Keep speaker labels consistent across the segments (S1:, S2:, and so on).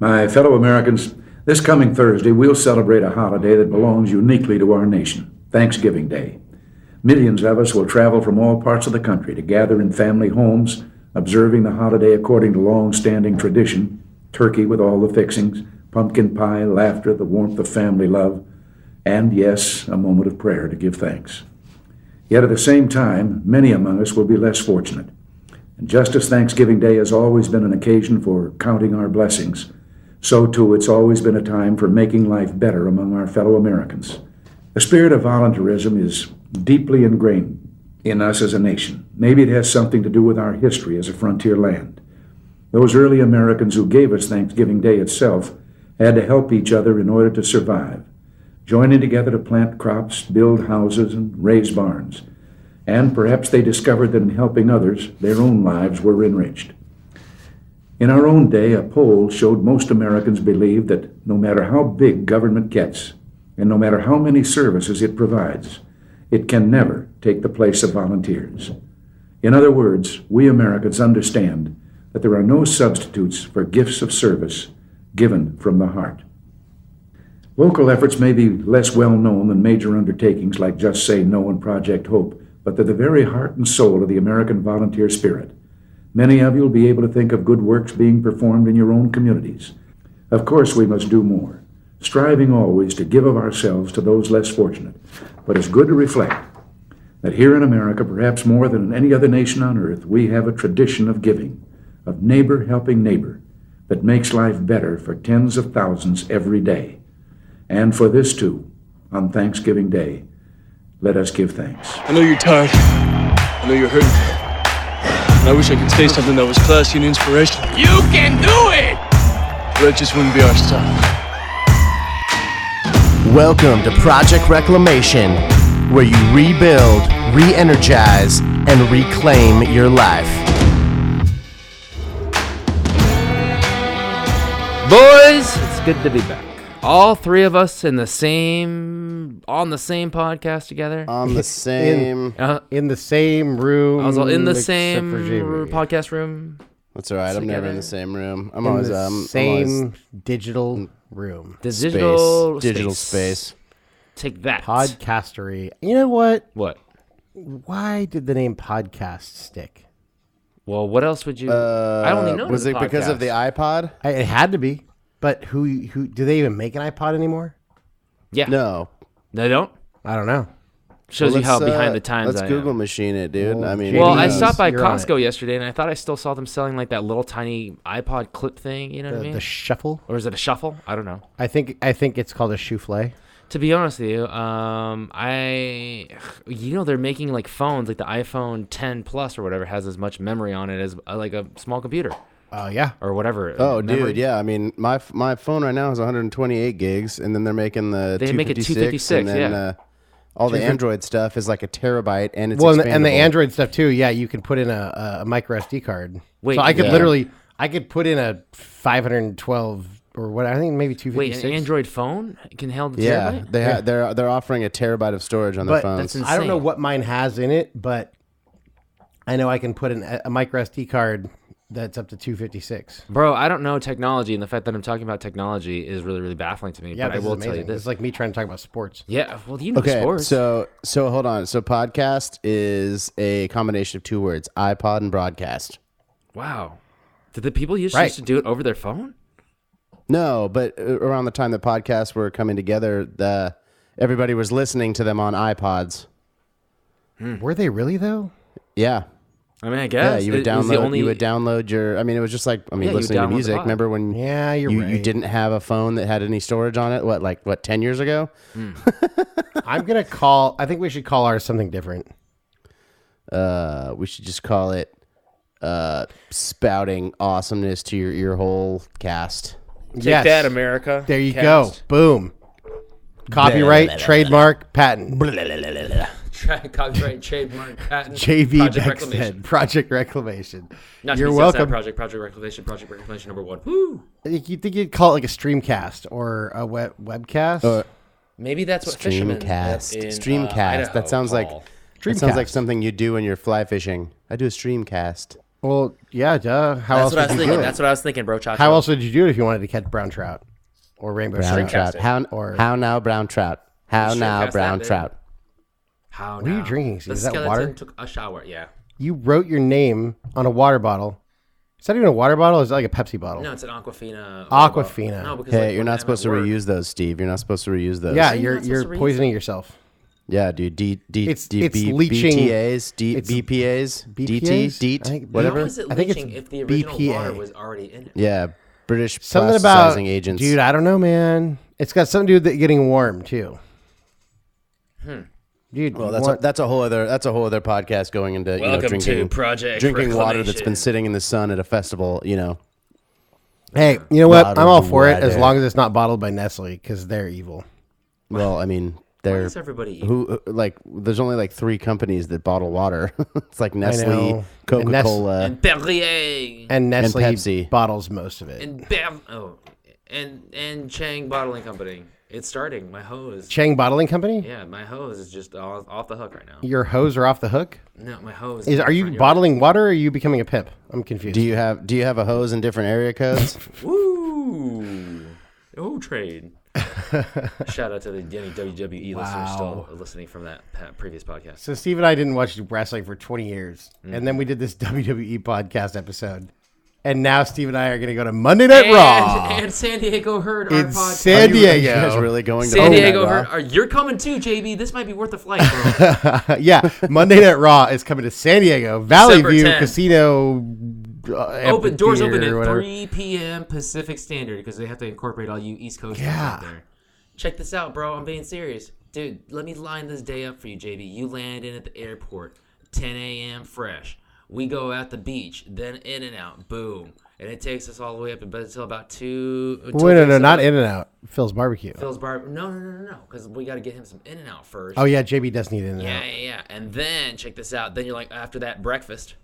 S1: My fellow Americans, this coming Thursday we'll celebrate a holiday that belongs uniquely to our nation, Thanksgiving Day. Millions of us will travel from all parts of the country to gather in family homes, observing the holiday according to long-standing tradition, turkey with all the fixings, pumpkin pie, laughter, the warmth of family love, and, yes, a moment of prayer to give thanks. Yet at the same time, many among us will be less fortunate. And just as Thanksgiving Day has always been an occasion for counting our blessings, so too it's always been a time for making life better among our fellow Americans. The spirit of volunteerism is deeply ingrained in us as a nation. Maybe it has something to do with our history as a frontier land. Those early Americans who gave us Thanksgiving Day itself had to help each other in order to survive, joining together to plant crops, build houses, and raise barns. And perhaps they discovered that in helping others, their own lives were enriched. In our own day, a poll showed most Americans believe that no matter how big government gets, and no matter how many services it provides, it can never take the place of volunteers. In other words, we Americans understand that there are no substitutes for gifts of service given from the heart. Local efforts may be less well known than major undertakings like Just Say No and Project Hope, but they're the very heart and soul of the American volunteer spirit. Many of you will be able to think of good works being performed in your own communities. Of course, we must do more, striving always to give of ourselves to those less fortunate. But it's good to reflect that here in America, perhaps more than in any other nation on earth, we have a tradition of giving, of neighbor helping neighbor, that makes life better for tens of thousands every day. And for this too, on Thanksgiving Day, let us give thanks.
S2: I know you're tired. I know you're hurting. And I wish I could say something that was classy and inspirational.
S3: You can do it!
S2: But it just wouldn't be our style.
S4: Welcome to Project Reclamation, where you rebuild, re-energize, and reclaim your life.
S5: Boys, it's good to be back. All three of us on the same podcast together.
S4: On the same...
S6: in the same room.
S5: I was all in the same
S6: for
S5: podcast room.
S4: That's all right. I'm never in the same room. I'm
S6: in
S4: always
S6: the same digital room.
S5: The digital
S4: space.
S5: Take that.
S6: Podcastery. You know what?
S5: What?
S6: Why did the name podcast stick?
S5: Well, what else would you... I only know
S4: Was it because of the iPod?
S6: It had to be. But who do they even make an iPod anymore?
S5: Yeah.
S4: No.
S5: They don't?
S6: I don't know.
S5: Shows you how behind the times
S4: let's
S5: I
S4: Google
S5: am.
S4: machine it, dude.
S6: Well,
S4: I mean,
S5: Well, I
S6: Jeez,
S5: stopped by
S6: you're on
S5: Costco yesterday, and I thought I still saw them selling like that little tiny iPod clip thing. You know what I mean?
S6: The shuffle.
S5: Or is it a shuffle? I don't know.
S6: I think it's called a souffle.
S5: To be honest with you, they're making like phones, like the iPhone 10 Plus or whatever has as much memory on it as like a small computer.
S6: Yeah.
S5: Or whatever.
S4: Oh,
S5: memory.
S4: dude, yeah. I mean, my phone right now is 128 gigs, and then they're making the
S5: They make it 256,
S4: and then, all the Android stuff is like a terabyte, and it's expandable.
S6: And the Android stuff too. Yeah, you can put in a micro SD card.
S5: Wait,
S6: so I could
S4: yeah.
S6: I could put in a 512 or what? I think maybe 256.
S5: Wait, an Android phone can handle the
S4: Yeah,
S5: terabyte?
S4: they're offering a terabyte of storage on their
S6: But
S4: phones.
S5: that's insane.
S6: I don't know what mine has in it, but I know I can put in a micro SD card that's up to 256.
S5: Bro, I don't know technology, and the fact that I'm talking about technology is really, really baffling to me.
S6: Yeah,
S5: but I will tell you this.
S6: It's like me trying to talk about sports.
S5: Yeah, well, you know
S4: Okay,
S5: sports.
S4: so hold on. So podcast is a combination of two words, iPod and broadcast.
S5: Wow. Did the people used
S6: Right.
S5: to do it over their phone?
S4: No, but around the time that podcasts were coming together, everybody was listening to them on iPods.
S6: Were they really though?
S4: Yeah.
S5: I mean, I guess.
S4: Yeah, you would download your. I mean, it was just like
S5: Yeah, you
S4: listening to
S5: download the
S4: music.
S5: pod.
S4: Remember when?
S6: Yeah, you're
S4: you
S6: right.
S4: didn't have a phone that had any storage on it. What 10 years ago?
S6: I'm gonna call. I think we should call ours something different.
S4: We should just call it spouting awesomeness to your ear hole cast.
S5: Take that, America.
S6: There you
S5: Cast.
S6: go. Boom. Copyright, trademark, patent.
S5: Copyright, trademark, patent.
S6: JV
S5: Project
S6: Beckstead,
S5: Reclamation.
S6: Project Reclamation.
S5: Not to
S6: You're
S5: be
S6: welcome.
S5: Project Reclamation number 1. Woo!
S6: You think you'd call it like a streamcast or a webcast?
S5: Maybe that's what fishermen
S4: Streamcast.
S5: in,
S4: Streamcast.
S5: Idaho
S4: that sounds
S5: call.
S4: like that sounds like something you do when you're fly fishing. I do a streamcast.
S6: Well, yeah, duh. How else would you do it?
S5: That's what I was thinking, bro. Cha-cha.
S6: How else would you do it if you wanted to catch brown trout or rainbow
S4: Brown
S6: trout?
S4: trout. How now, brown trout? How now, brown trout?
S5: How
S6: What are you drinking, Steve? Is that water?
S5: Took a shower. Yeah.
S6: You wrote your name on a water bottle. Is that even a water bottle? Or is that like a Pepsi bottle?
S5: No, it's an Aquafina.
S6: Aquafina.
S5: No, because
S4: Hey, you're not supposed to reuse those, Steve. You're not supposed to reuse those.
S6: Yeah,
S5: you're not supposed
S6: you're
S5: to reuse
S6: poisoning yourself.
S4: Yeah, dude.
S6: It's leaching.
S4: BTAs, BPAs, DT, whatever.
S5: How is it
S6: I think it's
S5: leaching if the original
S6: BPA.
S5: water was already in it?
S4: Yeah, British
S6: Something about
S4: plasticizing agents.
S6: Dude, I don't know, man. It's got something to do with it getting warm too. Dude,
S4: Well, that's a whole other podcast going into
S5: Welcome
S4: drinking
S5: to Project
S4: drinking water that's
S5: Reclamation.
S4: been sitting in the sun at a festival.
S6: Hey, you know what?
S4: Water,
S6: I'm all for it as
S4: water.
S6: long as it's not bottled by Nestle because they're evil.
S4: Well, I mean,
S5: Why
S4: they're
S5: is everybody eating?
S4: who like. There's only like 3 companies that bottle water. It's like Nestle,
S6: know.
S4: Coca-Cola,
S5: And Perrier.
S6: And Nestle
S4: Pepsi.
S6: bottles most of it.
S5: And Chang Bottling Company. It's starting. My hose.
S6: Chang Bottling Company?
S5: Yeah, my hose is just off the hook right now.
S6: Your hose are off the hook?
S5: No, my hose.
S6: Are you bottling water or are you becoming a pimp? I'm confused.
S4: Do you have a hose in different area codes?
S5: Woo! Oh, trade. Shout out to any WWE listeners still listening from that previous podcast.
S6: So Steve and I didn't watch wrestling for 20 years. And then we did this WWE podcast episode. And now Steve and I are going to go to Monday Night Raw.
S5: And San Diego heard our
S6: In
S5: podcast.
S6: San
S4: Are you
S6: Diego.
S4: guys really going to
S5: San
S4: Monday Night
S5: Diego
S4: Raw?
S5: heard. You're coming too, JB. This might be worth a flight, bro.
S6: Yeah, Monday Night Raw is coming to San Diego. Valley
S5: December
S6: View
S5: 10th.
S6: Casino.
S5: Doors open
S6: amphitheater or
S5: at
S6: whatever.
S5: 3 p.m. Pacific Standard because they have to incorporate all you East Coasters
S6: Yeah.
S5: out there. Check this out, bro. I'm being serious. Dude, let me line this day up for you, JB. You land in at the airport, 10 a.m. fresh. We go out the beach, then In and Out, boom. And it takes us all the way up until about 2.
S6: Wait, no, not In and Out. Phil's Barbecue.
S5: Phil's Bar. No. Because we got to get him some In and Out first.
S6: Oh, yeah, JB does need In and Out.
S5: Yeah. And then, check this out. Then you're like, after that, breakfast.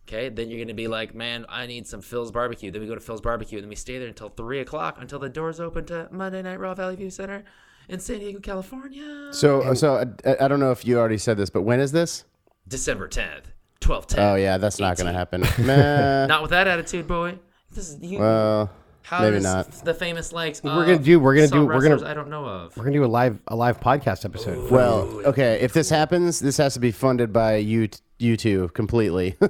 S5: Okay, then you're going to be like, man, I need some Phil's Barbecue. Then we go to Phil's Barbecue, and then we stay there until 3 o'clock until the doors open to Monday Night Raw Valley View Center in San Diego, California.
S4: So I don't know if you already said this, but when is this?
S5: December 10th, 12/10.
S4: Oh yeah, that's not going to happen. Nah.
S5: Not with that attitude, boy. This is you.
S4: Well,
S5: how
S4: maybe
S5: does
S4: not.
S5: The famous likes.
S6: We're gonna do
S5: I don't know of.
S6: We're gonna do a live podcast episode.
S4: Well, okay. If this happens, this has to be funded by you two completely.
S5: By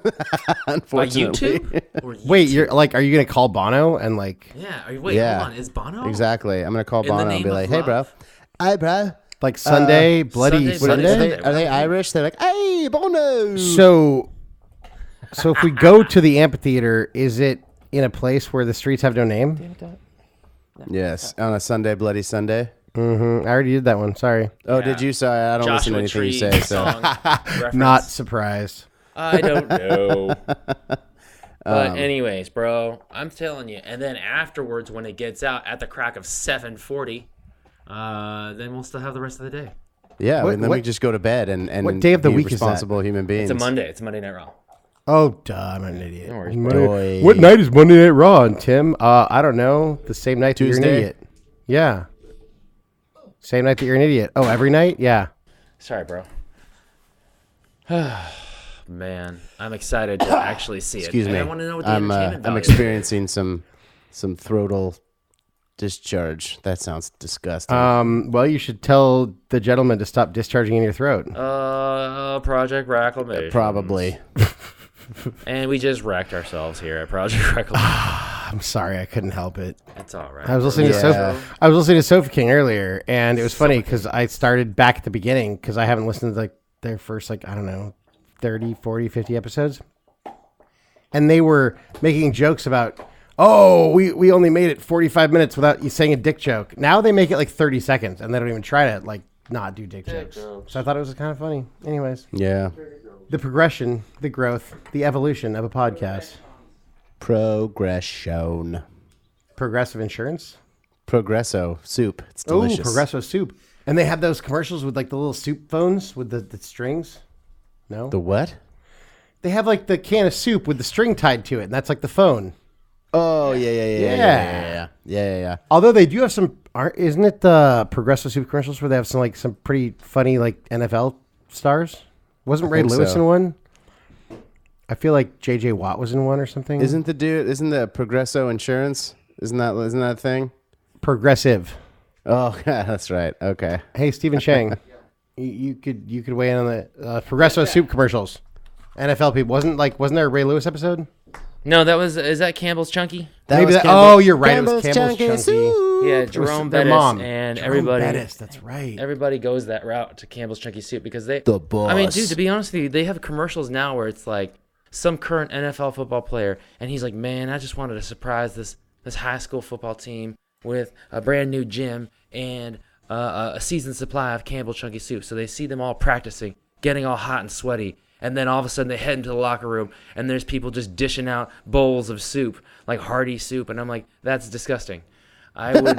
S4: Unfortunately.
S5: YouTube? Or
S6: Wait,
S5: YouTube?
S6: you're like, are you gonna call Bono and like,
S5: Yeah. Wait,
S4: Yeah.
S5: hold on. Is Bono?
S4: Exactly. I'm gonna call
S5: In the
S4: Bono and
S5: name
S4: be
S5: of
S4: like, "Hey, bro.
S5: love?
S4: Hey, bro.
S6: like Sunday, Bloody
S5: Sunday,
S6: Sunday?
S4: Are they Irish? They're like, hey, Bono.
S6: So if we go to the amphitheater, is it in a place where the streets have no name?
S4: Yes, on a Sunday, Bloody Sunday.
S6: I already did that one. Sorry.
S4: Oh, did you? Sorry, I don't listen to
S5: Joshua
S4: anything you
S5: Tree
S4: say. So.
S5: song reference.
S6: Not surprised.
S5: I don't know. But anyways, bro, I'm telling you. And then afterwards, when it gets out at the crack of 7:40, then we'll still have the rest of the day.
S4: Yeah,
S6: What-
S4: and then
S6: what-
S4: we just go to bed and
S6: what day of the
S4: be
S6: week is that?
S4: responsible human beings.
S5: It's a Monday. It's a Monday Night Raw.
S6: Oh, duh, I'm an idiot.
S5: No worries,
S6: Monday- What night is Monday Night Raw on, Tim? I don't know. The same night that you're an
S4: Tuesday?
S6: idiot. Yeah. Same night that you're an idiot. Oh, every night? Yeah.
S5: Sorry, bro. Man, I'm excited to actually see it.
S4: Excuse
S5: And
S4: me.
S5: I want to know what the
S4: I'm
S5: entertainment value is.
S4: experiencing some throatal discharge. That sounds disgusting.
S6: Well, you should tell the gentleman to stop discharging in your throat.
S5: Project Reclamation.
S4: Probably.
S5: And we just wrecked ourselves here at Project Reclamation.
S6: I'm sorry, I couldn't help it.
S5: It's all right.
S6: I was listening to Sofa King earlier, and it was funny because I started back at the beginning because I haven't listened to like their first, like, I don't know, 30, 40, 50 episodes. And they were making jokes about, oh, we only made it 45 minutes without you saying a dick joke. Now they make it like 30 seconds, and they don't even try to like not do dick jokes. So I thought it was kind of funny. Anyways,
S4: Yeah.
S6: the progression, the growth, the evolution of a podcast.
S4: Progression.
S6: Progressive Insurance.
S4: Progresso soup. It's
S6: Oh,
S4: delicious.
S6: Progresso soup. And they have those commercials with like the little soup phones with the strings. No?
S4: The what?
S6: They have like the can of soup with the string tied to it, and that's like the phone.
S4: Oh yeah.
S6: Although they do have some, isn't it the Progresso soup commercials where they have some pretty funny like NFL stars? Wasn't Ray
S4: think
S6: Lewis
S4: so.
S6: in one? I feel like J.J. Watt was in one or something.
S3: Isn't the Progresso Insurance? Isn't that a thing?
S6: Progressive.
S3: Oh, yeah, that's right. Okay.
S6: Hey, Stephen Chang, you could weigh in on the Progresso soup commercials. NFL people wasn't there a Ray Lewis episode?
S5: No, is that Campbell's Chunky?
S6: You're right. It was Campbell's Chunky.
S3: Soup.
S5: Yeah, Jerome
S6: their
S5: Bettis
S6: mom.
S5: and
S6: Jerome
S5: everybody.
S6: Bettis, that's right.
S5: Everybody goes that route to Campbell's Chunky Soup because they.
S3: The boss.
S5: I mean, dude, to be honest with you, they have commercials now where it's like some current NFL football player, and he's like, "Man, I just wanted to surprise this high school football team with a brand new gym and a seasoned supply of Campbell's Chunky Soup." So they see them all practicing, getting all hot and sweaty. And then all of a sudden they head into the locker room and there's people just dishing out bowls of soup, like hearty soup. And I'm like, that's disgusting. I would.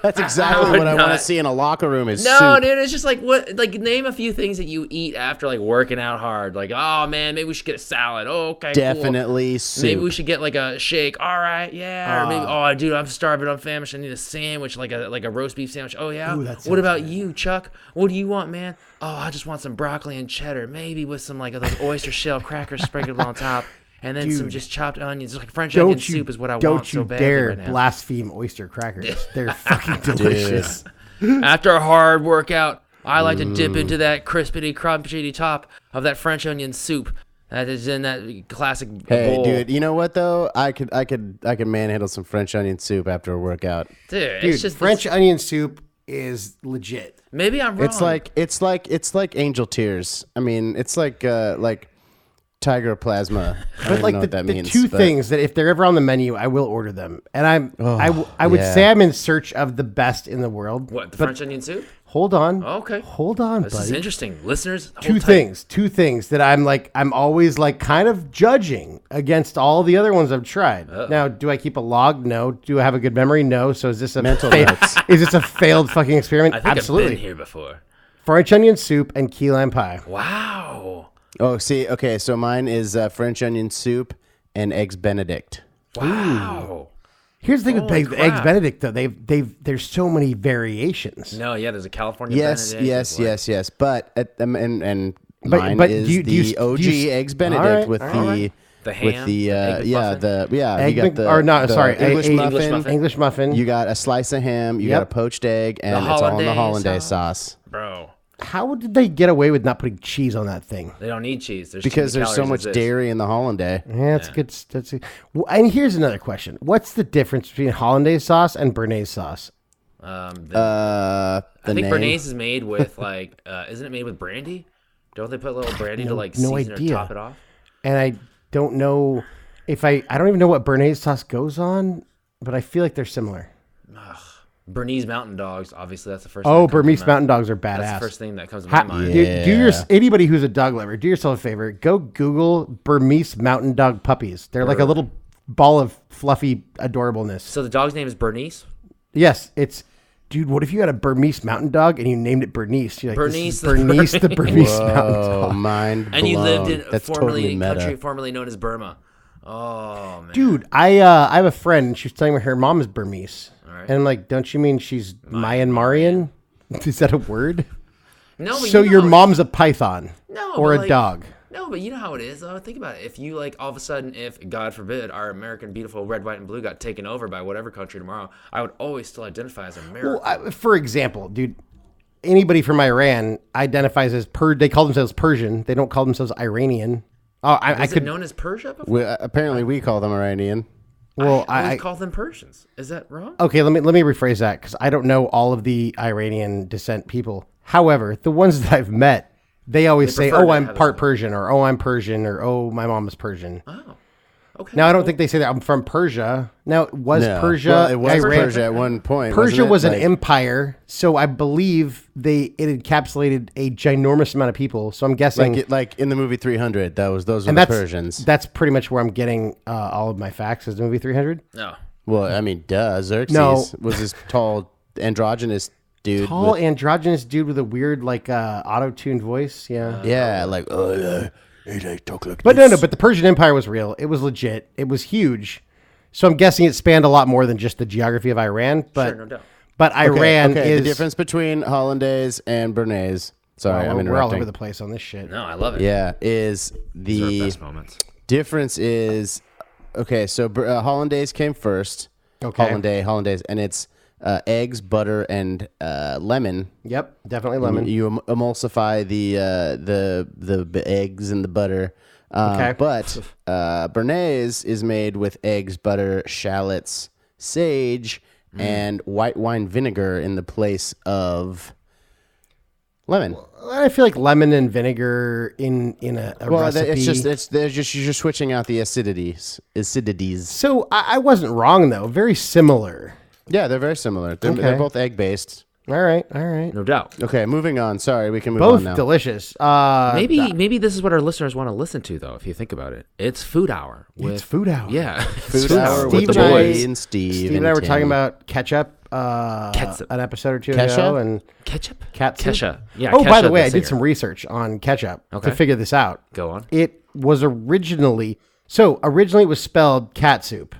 S3: That's exactly what I want to see in a locker room is
S5: No,
S3: soup.
S5: dude, it's just like name a few things that you eat after like working out hard. Like, oh man, maybe we should get a salad. Oh, okay,
S3: Definitely
S5: cool.
S3: soup.
S5: Maybe we should get like a shake. All right, yeah. Or maybe, oh, dude, I'm starving, I'm famished. I need a sandwich, like a roast beef sandwich. Oh yeah.
S6: Ooh, that
S5: what about
S6: sounds
S5: you, Chuck? What do you want, man? Oh, I just want some broccoli and cheddar, maybe with some like those oyster shell crackers sprinkled on top. And then some just chopped onions, like French onion soup is what I want so badly
S6: dare
S5: right now.
S6: blaspheme oyster crackers. They're fucking delicious.
S5: After a hard workout, I like to dip into that crispity, crunchy top of that French onion soup that is in that classic
S3: Hey,
S5: bowl.
S3: dude, you know what though? I could manhandle some French onion soup after a workout.
S5: Dude,
S6: Dude,
S5: it's just
S6: French onion soup is legit.
S5: Maybe I'm wrong.
S3: It's like angel tears. I mean, it's like tiger plasma. I don't
S6: But like
S3: know what that
S6: the
S3: means.
S6: two
S3: but-
S6: things that if they're ever on the menu, I will order them. And I would
S3: yeah.
S6: say I'm in search of the best in the world.
S5: What, the
S6: but
S5: French onion soup?
S6: Hold on.
S5: Okay.
S6: Hold on,
S5: This is
S6: buddy.
S5: interesting. Listeners, hold
S6: Two
S5: tight.
S6: things that I'm always like kind of judging against all the other ones I've tried. Now, do I keep a log? No. Do I have a good memory? No. So is this a
S3: Mental notes.
S6: Is this a failed fucking experiment?
S5: I think
S6: Absolutely.
S5: I've been here before.
S6: French onion soup and key lime pie.
S5: Wow.
S3: Oh, see, okay, so mine is French onion soup and eggs Benedict.
S5: Wow.
S6: Here's the thing with
S5: Holy
S6: eggs
S5: crap.
S6: Benedict though. There's so many variations.
S5: No, yeah, there's a California
S3: Yes,
S5: Benedict.
S3: yes. But and
S6: But-
S3: mine
S6: but
S3: is
S6: do you- do you-
S3: the
S6: do you-
S3: OG eggs Benedict
S6: All right,
S3: with
S6: all
S3: the
S6: right.
S5: The
S3: with
S5: ham,
S3: the
S5: egg McMuffin?
S3: you
S6: Egg
S3: got the
S6: or not?
S3: the
S6: Sorry,
S3: English muffin.
S5: English muffin.
S6: English muffin.
S3: You got a slice of ham. You
S6: Yep.
S3: got a poached egg, and it's all in the hollandaise sauce.
S5: Bro,
S6: How did they get away with not putting cheese on that thing?
S5: they don't need cheese. There's
S3: Because
S5: too many
S3: there's so
S5: calories
S3: much
S5: as is.
S3: dairy in the hollandaise.
S6: Yeah, that's good. Well, and here's another question: what's the difference between hollandaise sauce and béarnaise sauce?
S5: I
S3: The
S5: think
S3: name.
S5: Bernaise is made with like, isn't it made with brandy? Don't they put a little brandy to like
S6: no
S5: season
S6: idea.
S5: or top it off?
S6: And I don't know if I don't even know what béarnaise sauce goes on, but I feel like they're similar.
S5: Bernese Mountain Dogs, obviously that's the first.
S6: Oh,
S5: thing that comes to
S6: Burmese
S5: mind.
S6: Mountain Dogs are badass.
S5: That's the first thing that comes to my mind.
S6: Dude, anybody who's a dog lover, do yourself a favor. Go Google Burmese Mountain Dog puppies. They're like a little ball of fluffy adorableness.
S5: So the dog's name is Bernice.
S6: Yes, it's. Dude, what if you had a Burmese mountain dog and you named it Bernice? You're like,
S5: Bernice
S6: this is Bernice the Burmese mountain
S3: Oh,
S6: dog.
S3: mind
S5: And you lived in
S3: blown. That's
S5: formerly
S3: totally meta.
S5: country formerly known as Burma. Oh man.
S6: Dude, I have a friend and she was telling me her mom is Burmese.
S5: right.
S6: And I'm like, don't you mean she's Myanmarian? Is that a word?
S5: No, but
S6: So
S5: you know
S6: your
S5: how-
S6: mom's a python
S5: No,
S6: or
S5: but,
S6: a
S5: like,
S6: dog.
S5: No, but you know how it is, though. Think about it. If you, like, all of a sudden, if, God forbid, our American beautiful red, white, and blue got taken over by whatever country tomorrow, I would always still identify as American.
S6: Well, for example, dude, anybody from Iran identifies as They call themselves Persian. They don't call themselves Iranian. Oh, I
S5: Is
S6: could.
S5: it known as Persia before?
S3: Apparently, we call them Iranian.
S6: Well,
S5: I always
S6: I
S5: call them Persians. Is that wrong?
S6: okay. Let me rephrase that because I don't know all of the Iranian descent people. However, the ones that I've met, they always say,
S5: prefer
S6: "Oh,
S5: to
S6: I'm
S5: have
S6: part
S5: it.
S6: Persian," or "Oh, I'm Persian," or "Oh, my mom is Persian."
S5: Oh, okay.
S6: Now, I don't think they say that I'm from Persia. Now, was
S3: No.
S6: Persia?
S3: Well, it was
S6: Iran?
S3: Persia at one point.
S6: Persia
S3: wasn't it?
S6: was an
S3: Like-
S6: empire, so I believe it encapsulated a ginormous amount of people. So I'm guessing,
S3: like in the movie 300. Those were
S6: and
S3: the
S6: that's
S3: Persians.
S6: That's pretty much where I'm getting all of my facts. Is the movie 300?
S5: No.
S3: Well, I mean, Xerxes
S6: No.
S3: was this tall, androgynous dude.
S6: Tall
S3: with-
S6: androgynous dude with a weird like auto-tuned voice. Yeah.
S3: yeah, like they talk like
S6: But
S3: this.
S6: no. But the Persian Empire was real. It was legit. It was huge. So I'm guessing it spanned a lot more than just the geography of Iran. But
S5: Sure, no doubt.
S6: but Iran
S3: okay,
S6: is
S3: the difference between hollandaise and béarnaise.
S4: Sorry, I'm
S6: We're all
S4: interrupting.
S6: over the place on this shit.
S5: No, I love it.
S4: Yeah, is
S5: These are our
S4: the
S5: best moments.
S4: difference is okay. So hollandaise came first.
S6: Okay.
S4: Hollandaise, and it's eggs, butter, and lemon.
S6: Yep, definitely lemon.
S4: You emulsify the eggs and the butter.
S6: Okay.
S4: But Bernays is made with eggs, butter, shallots, sage, and white wine vinegar in the place of lemon.
S6: I feel like lemon and vinegar in a recipe.
S4: You're just switching out the acidities.
S6: So I wasn't wrong though. Very similar.
S4: Yeah, they're very similar. They're
S6: Okay.
S4: both egg based.
S6: All right.
S5: No doubt.
S4: Okay, moving on. Sorry, we can move
S6: Both
S4: on now.
S6: delicious.
S5: Maybe this is what our listeners want to listen to, though. If you think about it, it's Food Hour.
S6: It's food hour.
S5: Yeah,
S4: Food Hour with
S6: Steve
S4: the
S6: and I-
S4: boys and Steve.
S6: Steve and I were
S4: Tim.
S6: talking about ketchup.
S5: Ketchup.
S6: An episode or two
S4: Ketchup?
S6: ago, and
S5: ketchup.
S6: cat soup?
S5: Kesha. Yeah.
S6: Oh, by
S5: Kesha,
S6: the way, I did
S5: singer.
S6: some research on ketchup
S5: Okay.
S6: to figure this out.
S5: Go on.
S6: It was originally it was spelled cat soup.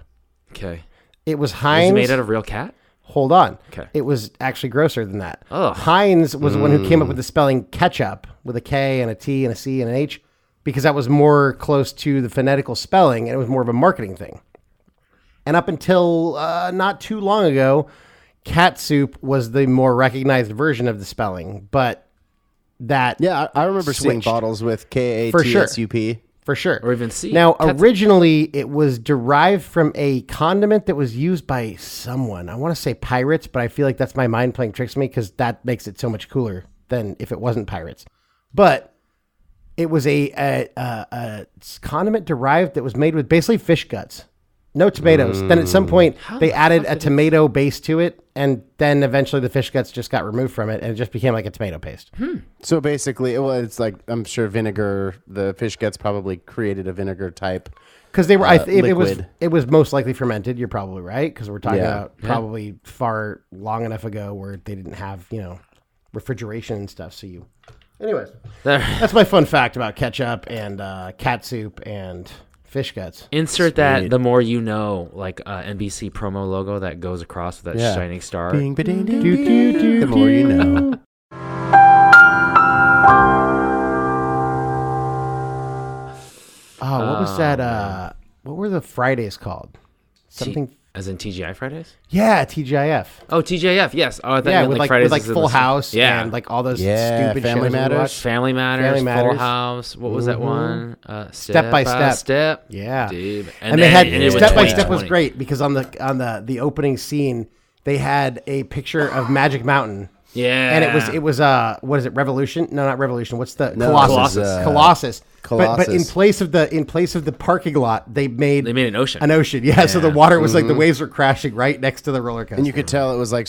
S5: Okay.
S6: It was
S5: Was
S6: Heinz.
S5: it made out of real cat?
S6: Hold on.
S5: Okay.
S6: It was actually grosser than that.
S5: Ugh.
S6: Heinz was the one who came up with the spelling ketchup with a K and a T and a C and an H because that was more close to the phonetical spelling and it was more of a marketing thing. And up until not too long ago, cat soup was the more recognized version of the spelling. But that
S4: Yeah, I remember seeing
S6: switched.
S4: bottles with KATSUP.
S6: For sure. For sure.
S5: Or even C.
S6: Now,
S5: Catsup.
S6: originally, it was derived from a condiment that was used by someone. I want to say pirates, but I feel like that's my mind playing tricks on me because that makes it so much cooler than if it wasn't pirates. But it was a condiment derived that was made with basically fish guts. No tomatoes. Then at some point, they added a tomato base to it, and then eventually the fish guts just got removed from it, and it just became like a tomato paste.
S4: So basically, it's like I'm sure vinegar. The fish guts probably created a vinegar type.
S6: Because they were,
S4: liquid.
S6: it was most likely fermented. You're probably right because we're talking
S4: Yeah.
S6: about probably far long enough ago where they didn't have refrigeration and stuff. Anyways, that's my fun fact about ketchup and cat soup and fish guts.
S5: Insert that the more you know, like NBC promo logo that goes across with that
S4: Yeah.
S5: shining star.
S4: Bing, ba-ding, ding, ding. The more you know.
S6: Oh, what was that? What were the Fridays called? Something.
S5: As in TGI Fridays?
S6: Yeah, TGIF.
S5: Oh, TGIF, yes. Oh, I thought you
S6: Yeah,
S5: meant
S6: with like
S5: Fridays
S6: with like
S5: is in
S6: Full
S5: the-
S6: House
S5: Yeah.
S6: and like all those
S4: Yeah,
S6: stupid
S4: Family
S6: shows we
S4: Matters.
S6: watched.
S5: Family Matters,
S6: Family
S5: Full
S6: Matters.
S5: House. What was that one?
S6: Step by Step.
S5: Step.
S6: Yeah.
S5: Dude.
S6: And they had
S5: it was
S6: Step by Step was
S5: 2020.
S6: great because on the opening scene they had a picture of Magic Mountain.
S5: Yeah.
S6: And it was what is it, Revolution? No, not Revolution. What's the
S4: No,
S6: Colossus?
S4: it was,
S6: Colossus. But in
S4: Colossus.
S6: place of the parking lot, they made
S5: an ocean.
S6: An ocean, yeah. So the water was like the waves were crashing right next to the roller coaster.
S4: And you could tell it was like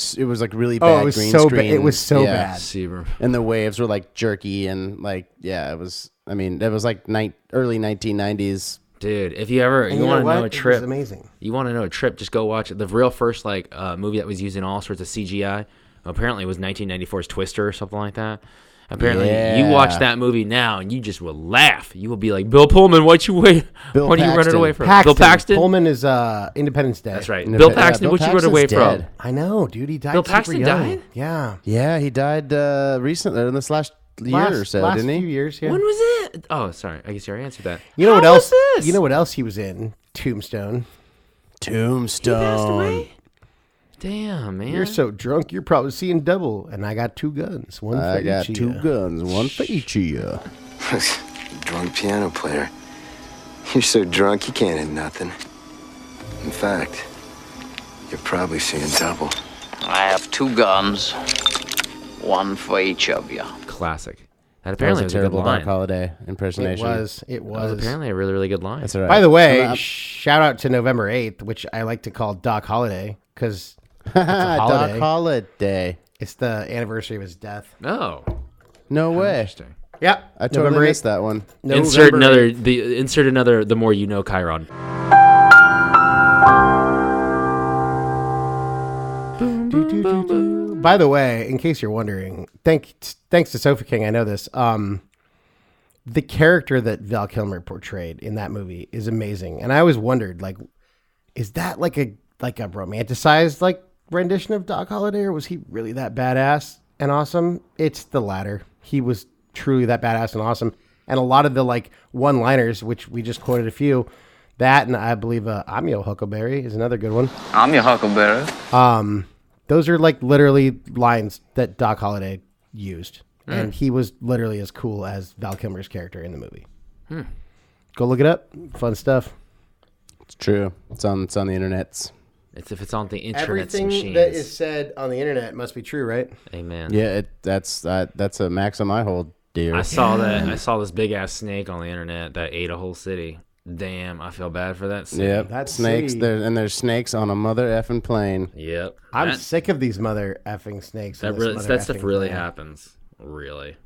S4: really bad
S6: Oh, it was
S4: green
S6: so
S4: screen.
S6: bad. It was so
S4: Yeah.
S6: bad.
S5: Seaver.
S4: And the waves were like jerky and like it was. I mean, it was like early 1990s.
S5: Dude, if you ever
S6: And
S5: you want to
S6: what?
S5: know a
S6: It was
S5: trip,
S6: amazing.
S5: you want to know a trip, just go watch the real first movie that was using all sorts of CGI. Apparently, it was 1994's Twister or something like that. Apparently, you
S4: Yeah.
S5: watch that movie now and you just will laugh. You will be like, Bill Pullman, what you wait?
S4: Bill
S5: What are you running
S4: Paxton.
S5: away from?
S6: Paxton.
S5: Bill Paxton.
S6: Pullman is Independence Day.
S5: That's right.
S4: Yeah,
S5: Bill Paxton,
S4: Bill
S5: what you run away
S4: Paxton's
S5: from?
S4: dead.
S6: I know, dude. He died.
S5: Bill
S6: super
S5: Paxton
S6: young.
S5: died?
S6: Yeah.
S4: Yeah, he died recently in this last year or so,
S6: last
S4: didn't he?
S6: few years. Yeah.
S5: When was it? Oh, sorry. I guess you already answered that.
S6: You know
S5: How
S6: what else?
S5: was this?
S6: You know what else he was in? Tombstone.
S4: Tombstone.
S5: He passed away? Damn, man.
S6: You're so drunk, you're probably seeing double. And I got two guns. One for
S4: I got
S6: each of
S4: two
S6: ya.
S4: guns, one for each of you.
S7: Drunk piano player. You're so drunk you can't hit nothing. In fact, you're probably seeing double.
S8: I have two guns, one for each of you.
S5: Classic. That
S4: That was
S5: apparently
S4: a
S5: was a good
S4: terrible
S5: line.
S4: Doc Holiday impersonation.
S6: It
S5: That
S6: was.
S5: was apparently a really, really good line.
S4: That's all right.
S6: By the way,
S4: I'm-
S6: shout out to November 8th, which I like to call Doc Holiday because
S4: Doc
S6: holiday.
S4: Holiday.
S6: it's the anniversary of his death.
S5: Oh,
S4: No way.
S5: interesting.
S6: Yep.
S4: I totally
S6: November
S4: missed
S6: 8th.
S4: that one.
S5: Insert
S6: November
S5: another.
S6: 8th.
S5: Insert another. The more you know, Chiron.
S6: By the way, in case you're wondering, thanks to Sofa King, I know this. The character that Val Kilmer portrayed in that movie is amazing, and I always wondered, like, is that like a romanticized like rendition of Doc Holliday, or was he really that badass? and awesome. It's the latter. He was truly that badass and awesome. And a lot of the like one-liners, which we just quoted a few, that and I believe I'm your Huckleberry is another good one.
S8: I'm your huckleberry.
S6: Those are like literally lines that Doc Holliday used. And he was literally as cool as Val Kilmer's character in the movie. Go look it up. Fun stuff.
S4: It's true. It's on the internet.
S5: If it's on the internet
S6: Everything
S5: machines.
S6: that is said on the internet must be true, right?
S5: Amen.
S4: Yeah, that's a maxim I hold dear.
S5: I saw that. I saw this big ass snake on the internet that ate a whole city. Damn, I feel bad for that city.
S4: Yep,
S6: That's
S4: snakes.
S6: city.
S4: There's snakes on a mother effing plane.
S5: Yep.
S6: I'm
S5: That-
S6: sick of these mother effing snakes.
S5: That
S6: and this
S5: really,
S6: mother
S5: that stuff
S6: effing
S5: really
S6: plan.
S5: happens. Really.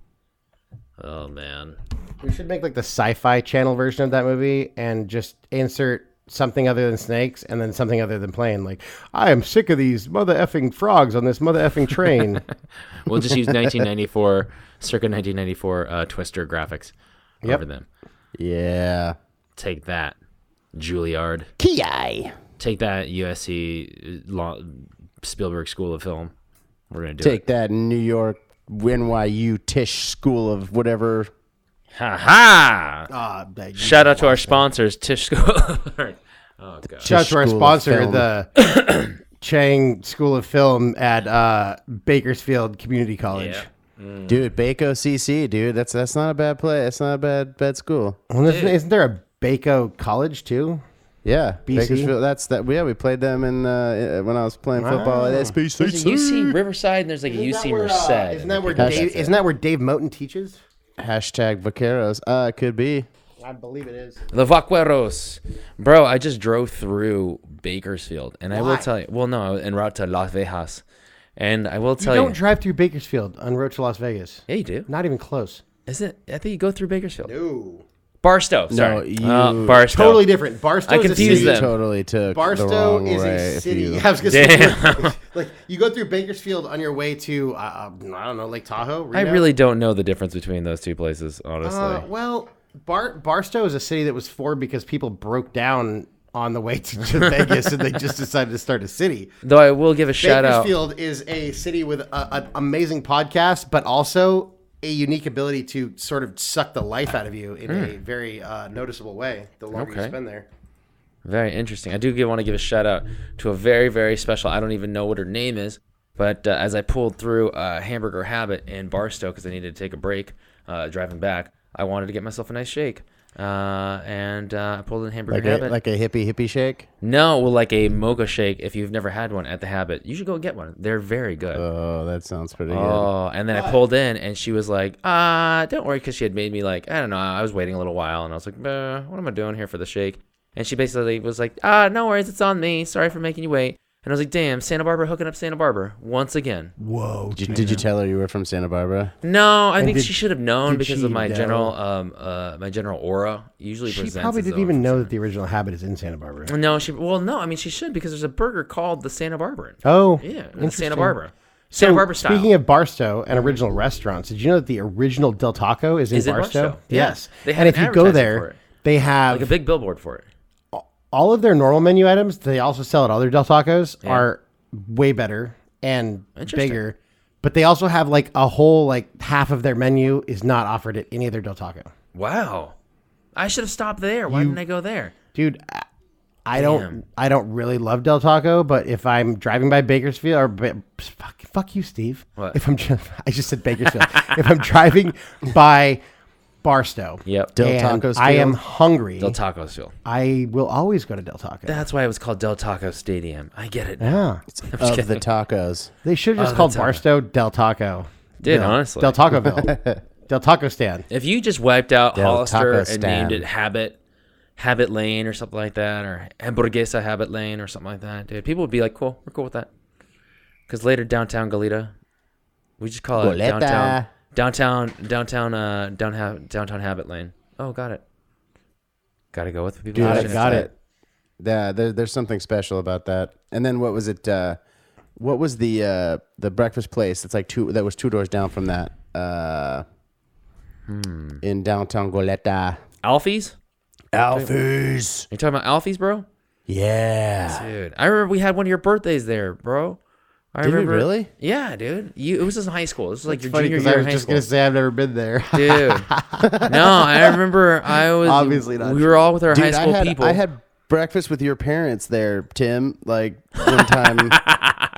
S5: Oh man.
S6: We should make like the Sci-Fi Channel version of that movie and just insert something other than snakes and then something other than plane. Like, I am sick of these mother effing frogs on this mother effing train.
S5: We'll just use 1994, circa 1994 Twister graphics over them.
S4: Yeah.
S5: Take that, Juilliard.
S4: Ki.
S5: Take that, USC Spielberg School of Film. We're gonna do
S4: Take
S5: it.
S4: that, New York NYU Tisch School of whatever.
S5: Ha ha! Shout out to our sponsors, Tisch School. Oh god.
S6: Shout out to our
S4: School of
S6: sponsor,
S4: Film.
S6: the Chang School of Film at Bakersfield Community College.
S5: Yeah.
S4: Dude, Baco CC, dude. That's not a bad play. That's not a bad school.
S6: Well, isn't there a Baco College too?
S4: Yeah,
S6: BC?
S4: Bakersfield. That's that. Yeah, we played them in when I was playing football at
S5: There's a
S4: SBC.
S5: UC Riverside and there's like a UC Merced.
S6: Isn't that where Dave Moten teaches?
S4: Hashtag Vaqueros. It could be.
S6: I believe it is.
S5: The Vaqueros. Bro, I just drove through Bakersfield and I will tell you, well, no, en route to Las Vegas. And I will tell
S6: You
S5: you.
S6: don't drive through Bakersfield on road to Las Vegas.
S5: Yeah, you do.
S6: Not even close.
S5: Is it? I think you go through Bakersfield.
S6: No.
S5: Barstow. Sorry.
S4: you-
S5: Barstow.
S6: Totally different. Barstow
S5: I
S6: is a
S5: confused
S6: city.
S5: them.
S4: Totally took the
S6: Barstow
S4: wrong
S6: is
S4: way
S6: a
S4: if
S6: city.
S4: you-
S6: I was gonna say,
S5: Damn.
S6: like you go through Bakersfield on your way to I don't know, Lake Tahoe.
S5: I
S6: Reno?
S5: really don't know the difference between those two places, honestly.
S6: Well, Barstow is a city that was formed because people broke down on the way to Vegas and they just decided to start a city.
S5: Though I will give a shout out.
S6: Bakersfield is a city with an amazing podcast, but also a unique ability to sort of suck the life out of you in a very noticeable way the longer you
S5: Okay.
S6: spend there.
S5: Very interesting. I do want to give a shout out to a very, very special, I don't even know what her name is, but as I pulled through Hamburger Habit in Barstow because I needed to take a break driving back, I wanted to get myself a nice shake. And I pulled in Hamburger Habit.
S4: like a hippie shake.
S5: No, well, like a mocha shake. If you've never had one at the Habit, you should go get one. They're very good.
S4: Oh, that sounds pretty good.
S5: Oh, and then I pulled in, and she was like, don't worry, because she had made me like, I don't know, I was waiting a little while, and I was like, what am I doing here for the shake? And she basically was like, no worries, it's on me. Sorry for making you wait. And I was like, damn, Santa Barbara hooking up Santa Barbara once again.
S6: Whoa.
S4: Did you tell her you were from Santa Barbara?
S5: No, I think
S6: did-
S5: she should have known
S6: did
S5: because
S6: she
S5: of my
S6: know?
S5: general aura. Usually
S6: She
S5: presents
S6: probably
S5: as
S6: didn't
S5: though
S6: even
S5: I'm
S6: know
S5: from
S6: that the original Habit is in Santa Barbara.
S5: Santa- No, I mean, she should because there's a burger called the Santa Barbara.
S6: Oh,
S5: Yeah, in
S6: interesting.
S5: Santa Barbara. Santa
S6: So,
S5: Barbara style.
S6: speaking of Barstow and original restaurants, did you know that the original Del Taco is in
S5: Is in
S6: Barstow?
S5: Barstow. Yeah.
S6: Yes.
S5: They
S6: and
S5: had
S6: if
S5: an
S6: you go
S5: advertising
S6: there,
S5: for it.
S6: they have
S5: like a big billboard for it.
S6: all of their normal menu items. They also sell at other Del Tacos are way better and bigger. But they also have like a whole like half of their menu is not offered at any other Del Taco.
S5: Wow. I should have stopped there. Why didn't I go there?
S6: Dude, I don't really love Del Taco, but if I'm driving by Bakersfield fuck you, Steve.
S5: What?
S6: If I just said Bakersfield. If I'm driving by Barstow,
S5: Yep.
S4: Del
S6: and
S4: Taco's
S6: I am
S4: Field?
S6: hungry,
S5: Del Tacosville.
S6: I will always go to Del Taco.
S5: That's why it was called Del Taco Stadium. I get it now.
S6: Yeah.
S4: Of the tacos.
S6: They should have just
S5: Oh,
S6: called
S5: that's all
S6: Barstow Del Taco.
S5: Dude, honestly.
S6: Del Tacoville. Del Taco Stand.
S5: If you just wiped out
S4: Del
S5: Hollister
S4: Taco
S5: and
S4: Stand.
S5: named it Habit Lane or something like that, or Hamburguesa Habit Lane or something like that, dude, people would be like, cool, we're cool with that. Because later, downtown Goleta, we just call it
S4: Goleta.
S5: downtown Habit Lane. Oh, got it. Got to go with people.
S6: Got it.
S4: Yeah, there's something special about that. And then what was it? What was the breakfast place? It's like that was 2 doors down from that. In downtown Goleta.
S5: Alfie's?
S4: Alfie's.
S5: You talking about Alfie's, bro?
S4: Yeah.
S5: Dude, I remember we had one of your birthdays there, bro. I
S4: Did we
S5: remember.
S4: really?
S5: Yeah, dude. It was in high school. This was like your
S6: Funny
S5: junior
S6: because
S5: year
S6: I
S5: of
S6: was
S5: high
S6: just
S5: school.
S6: gonna say I've never been there.
S5: Dude. No, I remember I was.
S6: Obviously not
S5: We were all with our
S4: Dude,
S5: high school
S4: I had,
S5: people.
S4: I had breakfast with your parents there, Tim. Like one time.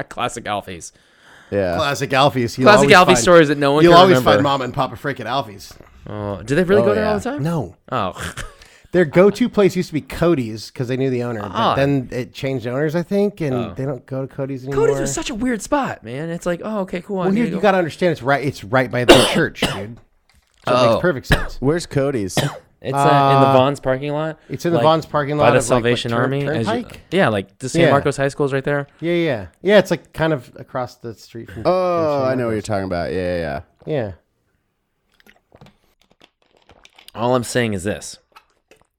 S5: Classic Alfie's.
S4: Yeah.
S6: Classic Alfie's.
S5: Classic Alfie stories that no one
S6: You'll
S5: can
S6: always
S5: remember.
S6: find Mama and Papa freaking Alfie's.
S5: Oh, do they really
S4: Oh,
S5: go there
S4: yeah.
S5: all the time?
S6: No.
S5: Oh.
S6: Their go-to place used to be Cody's because they knew the owner. But
S5: Ah.
S6: then it changed owners, I think, and they don't go to Cody's anymore.
S5: Cody's was such a weird spot, man. It's like, oh, okay, cool.
S6: Well,
S5: I'm
S6: here,
S5: gonna
S6: you
S5: go.
S6: got to understand it's right by the church, dude. So it
S5: Oh.
S6: makes perfect sense.
S4: Where's Cody's?
S5: It's in the Vaughn's parking lot.
S6: It's in the Vaughn's parking lot
S5: by the
S6: of, like,
S5: Salvation
S6: what,
S5: Army. as you-
S6: Turnpike?
S5: yeah, like the San
S6: Yeah.
S5: Marcos High School is right there.
S6: Yeah. It's like kind of across the street from.
S4: Oh,
S6: from
S4: I know what you're
S6: Marcos.
S4: talking about. Yeah.
S6: Yeah.
S5: All I'm saying is this: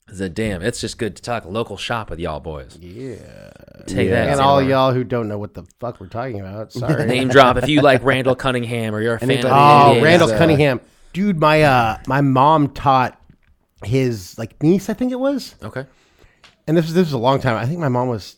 S5: is that damn, it's just good to talk local shop with y'all boys.
S6: Yeah.
S5: Take
S4: Yeah.
S5: that,
S6: And
S5: San
S6: all
S5: Marcos.
S6: y'all who don't know what the fuck we're talking about, sorry.
S5: Name drop if you like Randall Cunningham or you're a fan of
S4: Anybody-
S5: the
S6: Oh,
S5: NBA.
S6: Randall
S4: Yeah.
S6: Cunningham, dude. My mom taught his like niece, I think it was,
S5: Okay.
S6: and this was a long time. I think my mom was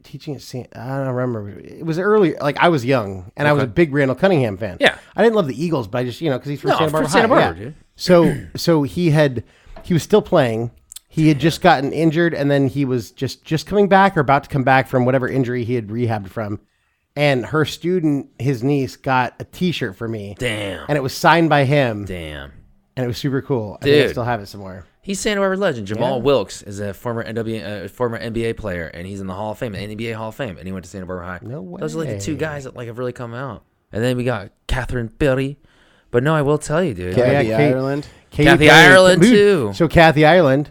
S6: teaching at I don't remember. It was early, like I was young, and I was a big Randall Cunningham fan.
S5: Yeah.
S6: I didn't love the Eagles, but I just because he's from
S5: No,
S6: Santa
S5: from
S6: Barbara.
S5: Santa
S6: High,
S5: Barbara,
S6: yeah.
S5: dude.
S6: So he was still playing. He had just gotten injured, and then he was just coming back or about to come back from whatever injury he had rehabbed from. And her student, his niece, got a T-shirt for me.
S5: Damn.
S6: And it was signed by him,
S5: Damn.
S6: and it was super cool. I think I
S5: Dude.
S6: still have it somewhere.
S5: He's Santa Barbara legend. Jamal Wilkes is a former former NBA player, and he's in the Hall of Fame, the NBA Hall of Fame, and he went to Santa Barbara High.
S6: No
S5: Those are like the two
S6: way.
S5: guys that like have really come out. And then we got Catherine Berry. But no, I will tell you, dude.
S4: Kathy
S6: yeah, Kate-
S4: Ireland.
S5: Kathy Ireland, too.
S6: So Kathy Ireland,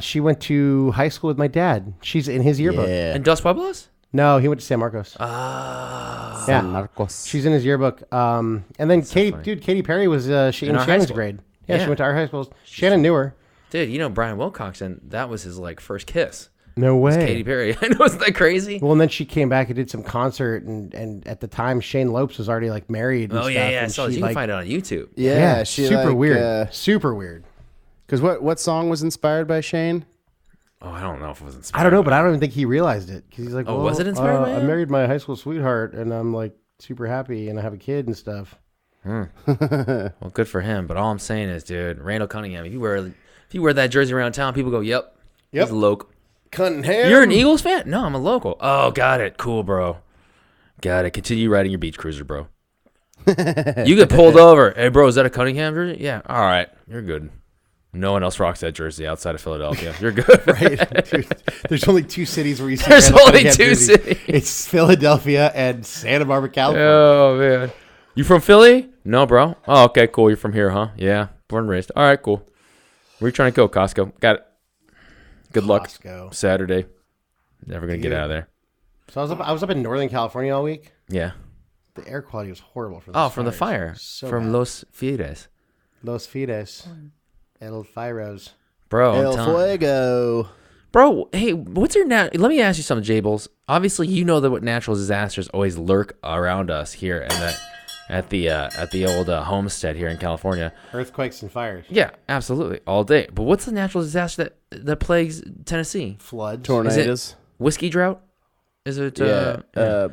S6: she went to high school with my dad. She's in his yearbook.
S4: Yeah.
S5: And Dos Pueblos?
S6: No, he went to San Marcos.
S5: Ah.
S6: Yeah.
S4: San Marcos.
S6: She's in his yearbook. And then Katy Perry was in
S5: our high
S6: Shannon's
S5: school.
S6: grade. Yeah,
S5: Yeah.
S6: she went to our high school. Shannon knew her.
S5: Dude, you know Brian Wilcoxon, that was his like first kiss.
S6: No way.
S5: Katy Perry. I know, isn't that crazy?
S6: Well, and then she came back and did some concert, and at the time Shane Lopes was already like married. And
S5: Oh
S6: stuff,
S5: yeah, yeah.
S6: and
S5: So
S6: she,
S5: you
S6: like,
S5: can find it on YouTube.
S4: Yeah, she
S6: super
S4: like,
S6: weird. Super weird.
S4: Because what song was inspired by Shane?
S5: Oh, I don't know if it was inspired.
S6: I don't know, but I don't even think he realized it because he's like,
S5: Oh,
S6: well,
S5: was it inspired by
S6: I
S5: him?
S6: married my high school sweetheart, and I'm like super happy, and I have a kid and stuff.
S5: Well, good for him. But all I'm saying is, dude, Randall Cunningham. If you wear that jersey around town, people go, "Yep, he's a local."
S6: Cunningham.
S5: You're an Eagles fan? No, I'm a local. Oh, got it. Cool, bro. Got it. Continue riding your beach cruiser, bro. You get pulled over. Hey, bro, is that a Cunningham jersey? Yeah. All right. You're good. No one else rocks that jersey outside of Philadelphia. You're good.
S6: Right. Dude, there's only two cities where you see
S5: There's
S6: Randall
S5: only
S6: Cunningham
S5: two
S6: jerseys.
S5: cities.
S6: It's Philadelphia and Santa Barbara, California.
S5: Oh, man. You from Philly? No, bro. Oh, okay, cool. You're from here, huh? Yeah. Born and raised. All right, cool. Where you trying to go, Costco? Got it. Good luck.
S6: Costco.
S5: Saturday. Never going to get out of there.
S6: So I was up in Northern California all week.
S5: Yeah.
S6: The air quality was horrible for
S5: Oh, from the fire.
S6: So
S5: from
S6: bad.
S5: Los Fieles.
S6: Los Fides. El Firos.
S5: Bro, I'm
S4: El
S5: telling-
S4: Fuego.
S5: Bro, hey, what's your let me ask you something, Jables. Obviously, you know that what natural disasters always lurk around us here and at the old homestead here in California.
S6: Earthquakes and fires.
S5: Yeah, absolutely, all day. But what's the natural disaster that plagues Tennessee?
S6: Floods.
S4: Tornadoes.
S5: Whiskey drought? Is it?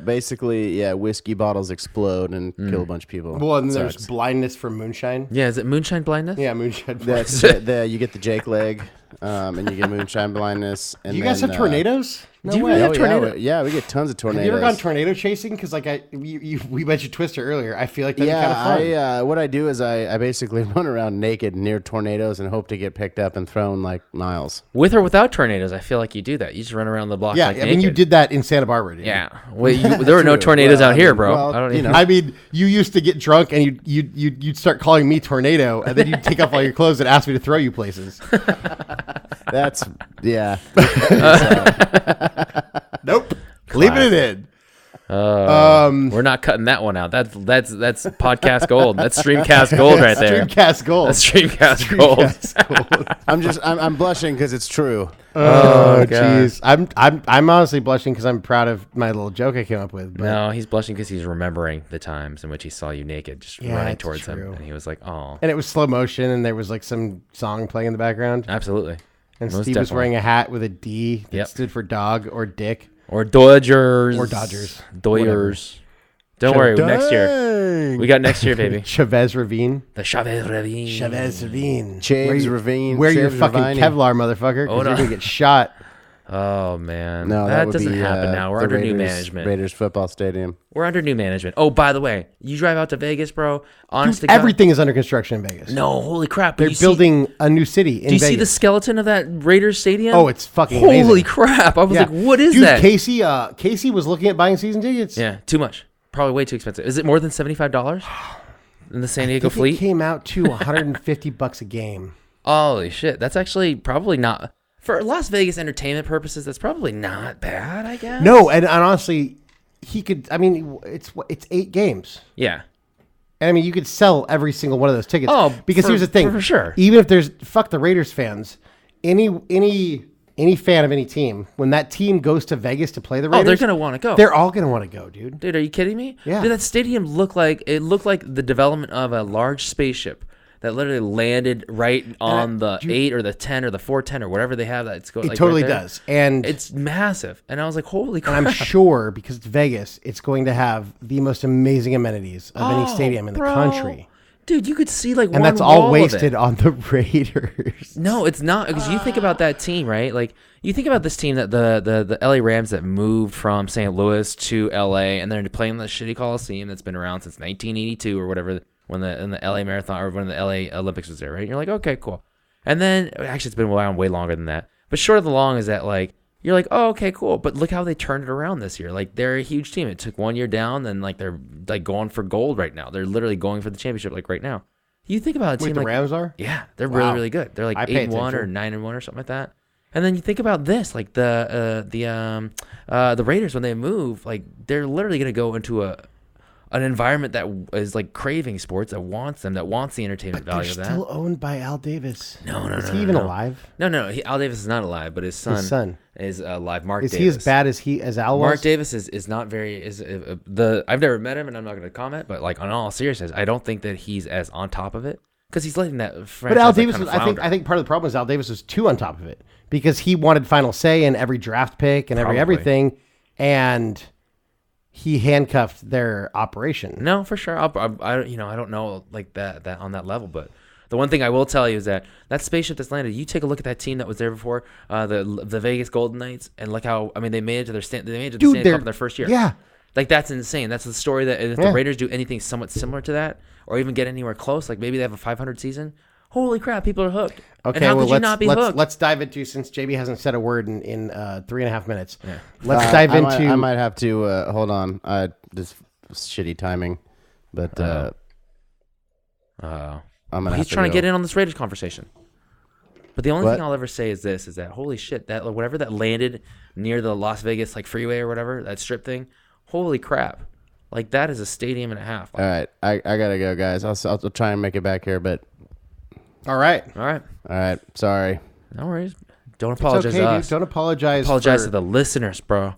S4: Basically, whiskey bottles explode and kill a bunch of people.
S6: Well, and there's
S4: Sucks.
S6: blindness from moonshine.
S5: Yeah, is it moonshine blindness?
S6: Yeah, moonshine.
S4: That's you get the Jake leg, and you get moonshine blindness. And
S6: You guys
S4: then,
S6: have tornadoes? No
S5: Do you
S6: way.
S5: really have
S4: Oh,
S5: tornado?
S4: yeah, we get tons of
S6: Have
S4: tornadoes.
S6: you ever gone tornado chasing? Because like we mentioned Twister earlier. I feel like that'd be kind of fun.
S4: I what I do is I basically run around naked near tornadoes and hope to get picked up and thrown like miles.
S5: With or without tornadoes, I feel like you do that. You just run around the block.
S6: Yeah,
S5: like
S6: I mean you
S5: naked.
S6: did that in Santa Barbara, dude.
S5: Yeah. Well, there were no
S4: True.
S5: tornadoes
S4: Well,
S5: out
S4: I
S5: here,
S4: mean,
S5: bro.
S4: well,
S5: I don't
S4: you
S5: even.
S4: know.
S6: I mean, you used to get drunk and you'd start calling me tornado, and then you'd take off all your clothes and ask me to throw you places.
S4: That's yeah.
S6: Nope, leaving it in.
S5: We're not cutting that one out. That's podcast gold. That's streamcast gold right there.
S6: Streamcast gold.
S5: That's streamcast gold.
S6: Streamcast gold.
S4: I'm blushing because it's true.
S6: Oh
S5: God.
S6: jeez, I'm honestly blushing because I'm proud of my little joke I came up with. But
S5: No, he's blushing because he's remembering the times in which he saw you naked, just
S6: Yeah,
S5: running
S6: it's
S5: towards him,
S6: true.
S5: and he was like, "Oh,
S6: and it was slow motion, and there was like some song playing in the background,
S5: absolutely."
S6: and
S5: Most
S6: Steve was
S5: definitely.
S6: wearing a hat with a D that
S5: Yep.
S6: stood for dog or dick.
S5: Or Dodgers.
S6: Dodgers.
S5: Don't worry, next year. We got next year, baby.
S6: Chavez Ravine.
S5: The Chavez Ravine.
S6: Chavez Ravine.
S4: Chaves Ravine.
S6: Wear your
S4: Chaves
S6: fucking
S4: Ravine.
S6: Kevlar, motherfucker, because you're going to get shot.
S5: Oh, man.
S4: No,
S5: that
S4: would
S5: doesn't
S4: be,
S5: happen now. We're
S4: the
S5: under new
S4: Raiders-
S5: management.
S4: Raiders football stadium.
S5: We're under new management. Oh, by the way, you drive out to Vegas, bro. Honest to
S6: Dude,
S5: God-
S6: everything is under construction in Vegas.
S5: No, holy crap.
S6: They're
S5: You see-
S6: building a new city in
S5: Do you
S6: Vegas.
S5: see the skeleton of that Raiders stadium?
S6: Oh, it's fucking
S5: Holy
S6: amazing.
S5: crap. I was
S6: Yeah.
S5: like, what is
S6: Dude,
S5: that?
S6: Casey was looking at buying season tickets.
S5: Yeah, too much. Probably way too expensive. Is it more than $75 in the San Diego
S6: I think
S5: fleet?
S6: it came out to $150 a game.
S5: Holy shit. That's actually probably not. For Las Vegas entertainment purposes, that's probably not bad, I guess.
S6: No, and honestly, he could. I mean, it's 8 games.
S5: Yeah.
S6: And I mean, you could sell every single one of those tickets.
S5: Oh,
S6: because here's the thing.
S5: for sure.
S6: Even if there's fuck the Raiders fans, any fan of any team, when that team goes to Vegas to play the Raiders,
S5: Oh, they're going to want to go.
S6: They're all gonna want to go, dude.
S5: Dude, are you kidding me?
S6: Yeah.
S5: Dude, that stadium looked like the development of a large spaceship that literally landed right on the 8 or the 10 or the 410 or whatever they have. That's going.
S6: It
S5: like,
S6: totally
S5: right there.
S6: does, and
S5: It's massive. And I was like, holy crap.
S6: and I'm sure because it's Vegas, it's going to have the most amazing amenities of any stadium in the
S5: bro.
S6: country.
S5: Dude, you could see like
S6: And
S5: one
S6: that's
S5: wall
S6: all
S5: of
S6: wasted
S5: it.
S6: on the Raiders.
S5: No, it's not, because you think about that team, right? Like you think about this team that the LA Rams that moved from St. Louis to LA and they're playing the shitty Coliseum that's been around since 1982 or whatever, when the LA Marathon or when the LA Olympics was there, right? And you're like, okay, cool. And then actually it's been around way longer than that. But short of the long is that like you're like, oh, okay, cool. But look how they turned it around this year. Like they're a huge team. It took 1 year down, then like they're like going for gold right now. They're literally going for the championship like right now. You think about a team
S6: Wait, the
S5: like
S6: Rams are?
S5: yeah, they're
S6: Wow.
S5: really, really good. They're like
S6: I pay
S5: 8-1 or
S6: attention.
S5: 9-1 or something like that. And then you think about this, like the Raiders when they move, like they're literally gonna go into an environment that is like craving sports, that wants them, that wants the entertainment
S6: They're
S5: value of that.
S6: still owned by Al Davis.
S5: No,
S6: Is he even alive?
S5: No. Al Davis is not alive, but his son is alive. Mark
S6: Is
S5: Davis.
S6: he as bad as Al was?
S5: Mark Davis is not very I've never met him and I'm not going to comment, but like on all seriousness, I don't think that he's as on top of it because he's letting that franchise.
S6: But Al Davis
S5: kind
S6: was,
S5: of
S6: I think part of the problem is Al Davis was too on top of it because he wanted final say in every draft pick and
S5: Probably.
S6: everything, and he handcuffed their operation.
S5: No, for sure. I don't know like that on that level, but the one thing I will tell you is that spaceship that's landed. You take a look at that team that was there before, the Vegas Golden Knights, and look how they made it to their Stanley Cup in their first year.
S6: Yeah.
S5: Like that's insane. That's the story that if the Raiders do anything somewhat similar to that, or even get anywhere close, like maybe they have a 500 season. Holy crap, people are hooked.
S6: Okay,
S5: and how could you not be
S6: let's
S5: hooked?
S6: let's dive into, since JB hasn't said a word in 3.5 minutes. Yeah. Let's dive into.
S4: I might have to hold on. This shitty timing, but I'm gonna.
S5: He's
S4: have
S5: trying to
S4: go.
S5: get in on this Raiders conversation. But the only
S4: What?
S5: thing I'll ever say is this: is that holy shit, that whatever that landed near the Las Vegas like freeway or whatever, that strip thing, holy crap, like that is a stadium and a half.
S4: All right, I gotta go, guys. I'll try and make it back here, but
S6: all right.
S5: All right,
S4: sorry.
S5: no worries. Don't
S6: It's
S5: apologize
S6: okay,
S5: to
S6: dude.
S5: us.
S6: Don't apologize.
S5: Apologize
S6: for,
S5: to the listeners, bro.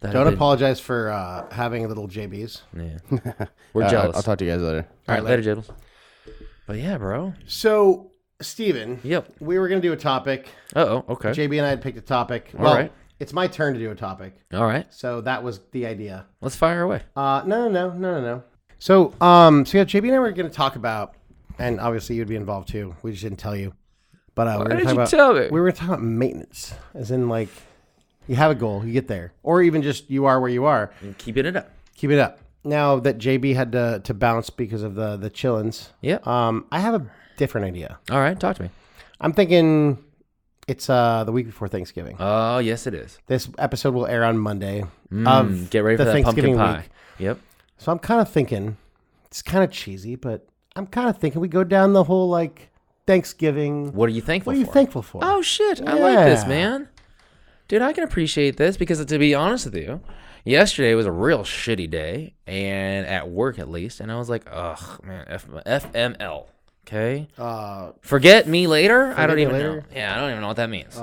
S6: Don't apologize for having little JBs.
S5: Yeah. We're jealous.
S4: I'll talk to you guys later.
S5: All right, later, Jables. But yeah, bro.
S6: So, Steven,
S5: Yep.
S6: we were going to do a topic.
S5: Oh, okay.
S6: JB and I had picked a topic.
S5: All right.
S6: It's my turn to do a topic.
S5: All right.
S6: So that was the idea.
S5: Let's fire away.
S6: No. So yeah, JB and I were going to talk about, and obviously you'd be involved too. We just didn't tell you. But we were
S5: did
S6: talking
S5: you
S6: about,
S5: tell me?
S6: We were talking about maintenance, as in like you have a goal, you get there, or even just you are where you are.
S5: And keeping it up.
S6: Keep it up. Now that JB had to bounce because of the chillins,
S5: Yep.
S6: I have a different idea.
S5: All right, talk to me.
S6: I'm thinking it's the week before Thanksgiving.
S5: Oh, yes, it is.
S6: This episode will air on Monday
S5: Get ready for
S6: the
S5: that
S6: Thanksgiving
S5: pumpkin pie.
S6: week.
S5: Yep.
S6: So I'm kind of thinking, it's kind of cheesy, but I'm kind of thinking we go down the whole like Thanksgiving.
S5: What are you thankful
S6: What are you
S5: for?
S6: thankful for?
S5: Oh, shit. I like this,
S6: Yeah.
S5: man. Dude, I can appreciate this because, to be honest with you, yesterday was a real shitty day, and at work at least, and I was like, ugh, man, FML, okay? Forget me later? I don't
S6: me
S5: even
S6: later?
S5: know. Yeah, I don't even know what that means.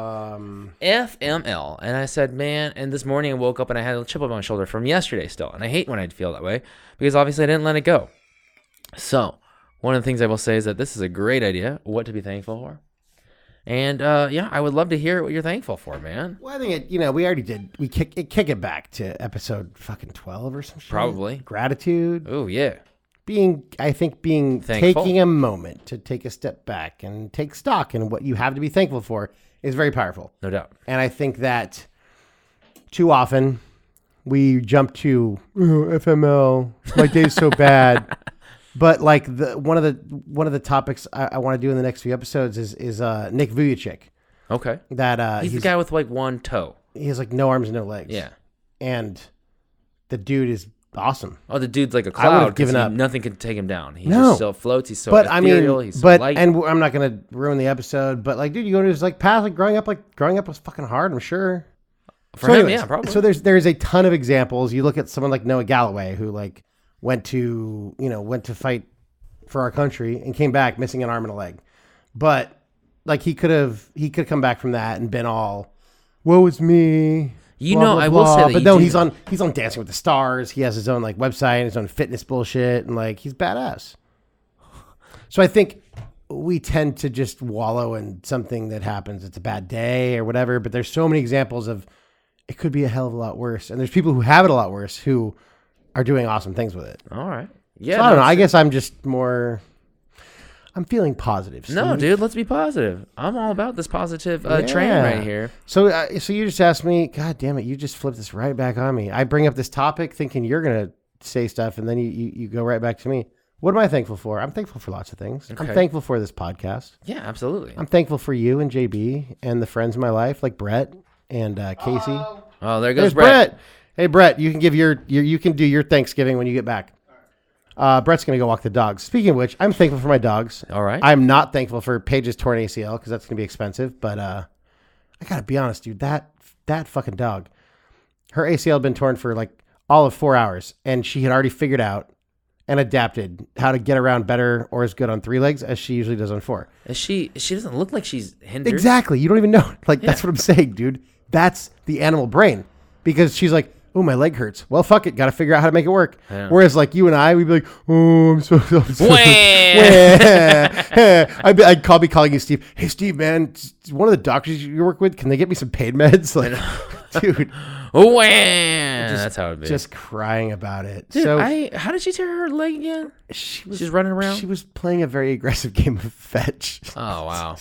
S5: FML. And I said, man, and this morning I woke up and I had a chip on my shoulder from yesterday still, and I hate when I feel that way because obviously I didn't let it go. So, one of the things I will say is that this is a great idea, what to be thankful for. And I would love to hear what you're thankful for, man.
S6: Well, I think we already did. We kick it back to episode fucking 12 or some shit.
S5: Probably.
S6: Gratitude.
S5: Oh yeah.
S6: Being
S5: Thankful.
S6: taking a moment to take a step back and take stock in what you have to be thankful for is very powerful.
S5: No doubt.
S6: And I think that too often we jump to FML. My day's so bad. But like one of the topics I want to do in the next few episodes is Nick Vujicic.
S5: Okay.
S6: That
S5: he's the guy with like one toe.
S6: He has like no arms, no legs.
S5: Yeah.
S6: And the dude is awesome.
S5: Oh, the dude's like a
S6: I would have
S5: cloud.
S6: given up.
S5: Nothing can take him down. He
S6: No.
S5: just so floats. He's so ethereal. He's so light.
S6: and I'm not gonna ruin the episode. But like, dude, you go to his like past, like growing up was fucking hard. I'm sure.
S5: For
S6: So
S5: him,
S6: anyways,
S5: yeah, probably.
S6: So there's a ton of examples. You look at someone like Noah Galloway, who like went to fight for our country and came back missing an arm and a leg, but like he could have come back from that and been all, woe is me.
S5: You
S6: blah,
S5: know,
S6: blah,
S5: I will
S6: blah.
S5: say that.
S6: But
S5: you
S6: no,
S5: do-
S6: he's on Dancing with the Stars. He has his own like website, his own fitness bullshit, and like he's badass. So I think we tend to just wallow in something that happens. It's a bad day or whatever. But there's so many examples of it could be a hell of a lot worse, and there's people who have it a lot worse who are doing awesome things with it.
S5: All right. Yeah.
S6: So I don't know. I guess I'm just more. I'm feeling positive.
S5: No,
S6: Steve.
S5: dude, let's be positive. I'm all about this positive train
S6: Yeah.
S5: right here.
S6: So you just asked me. God damn it! You just flipped this right back on me. I bring up this topic thinking you're gonna say stuff, and then you go right back to me. What am I thankful for? I'm thankful for lots of things.
S5: Okay.
S6: I'm thankful for this podcast.
S5: Yeah, absolutely.
S6: I'm thankful for you and JB and the friends in my life, like Brett and Casey.
S5: Oh, there goes
S6: There's
S5: Brett.
S6: Hey, Brett, you can give you can do your Thanksgiving when you get back. Brett's going to go walk the dogs. Speaking of which, I'm thankful for my dogs.
S5: All right.
S6: I'm not thankful for Paige's torn ACL because that's going to be expensive. But I got to be honest, dude, that fucking dog, her ACL had been torn for like all of 4 hours. And she had already figured out and adapted how to get around better or as good on 3 legs as she usually does on 4.
S5: She doesn't look like she's hindered.
S6: Exactly. You don't even know. Like, that's what I'm saying, dude. That's the animal brain. Because she's like, oh, my leg hurts. Well, fuck it. Got to figure out how to make it work.
S5: Yeah.
S6: Whereas, like, you and I, we'd be like, oh, I'm so
S5: Wah!
S6: I'd be calling you Steve. Hey, Steve, man, one of the doctors you work with, can they get me some pain meds? Like, dude.
S5: Wah! That's how it'd be.
S6: Just crying about it.
S5: Dude,
S6: So
S5: how did she tear her leg again? She's running around?
S6: She was playing a very aggressive game of fetch.
S5: Oh, wow.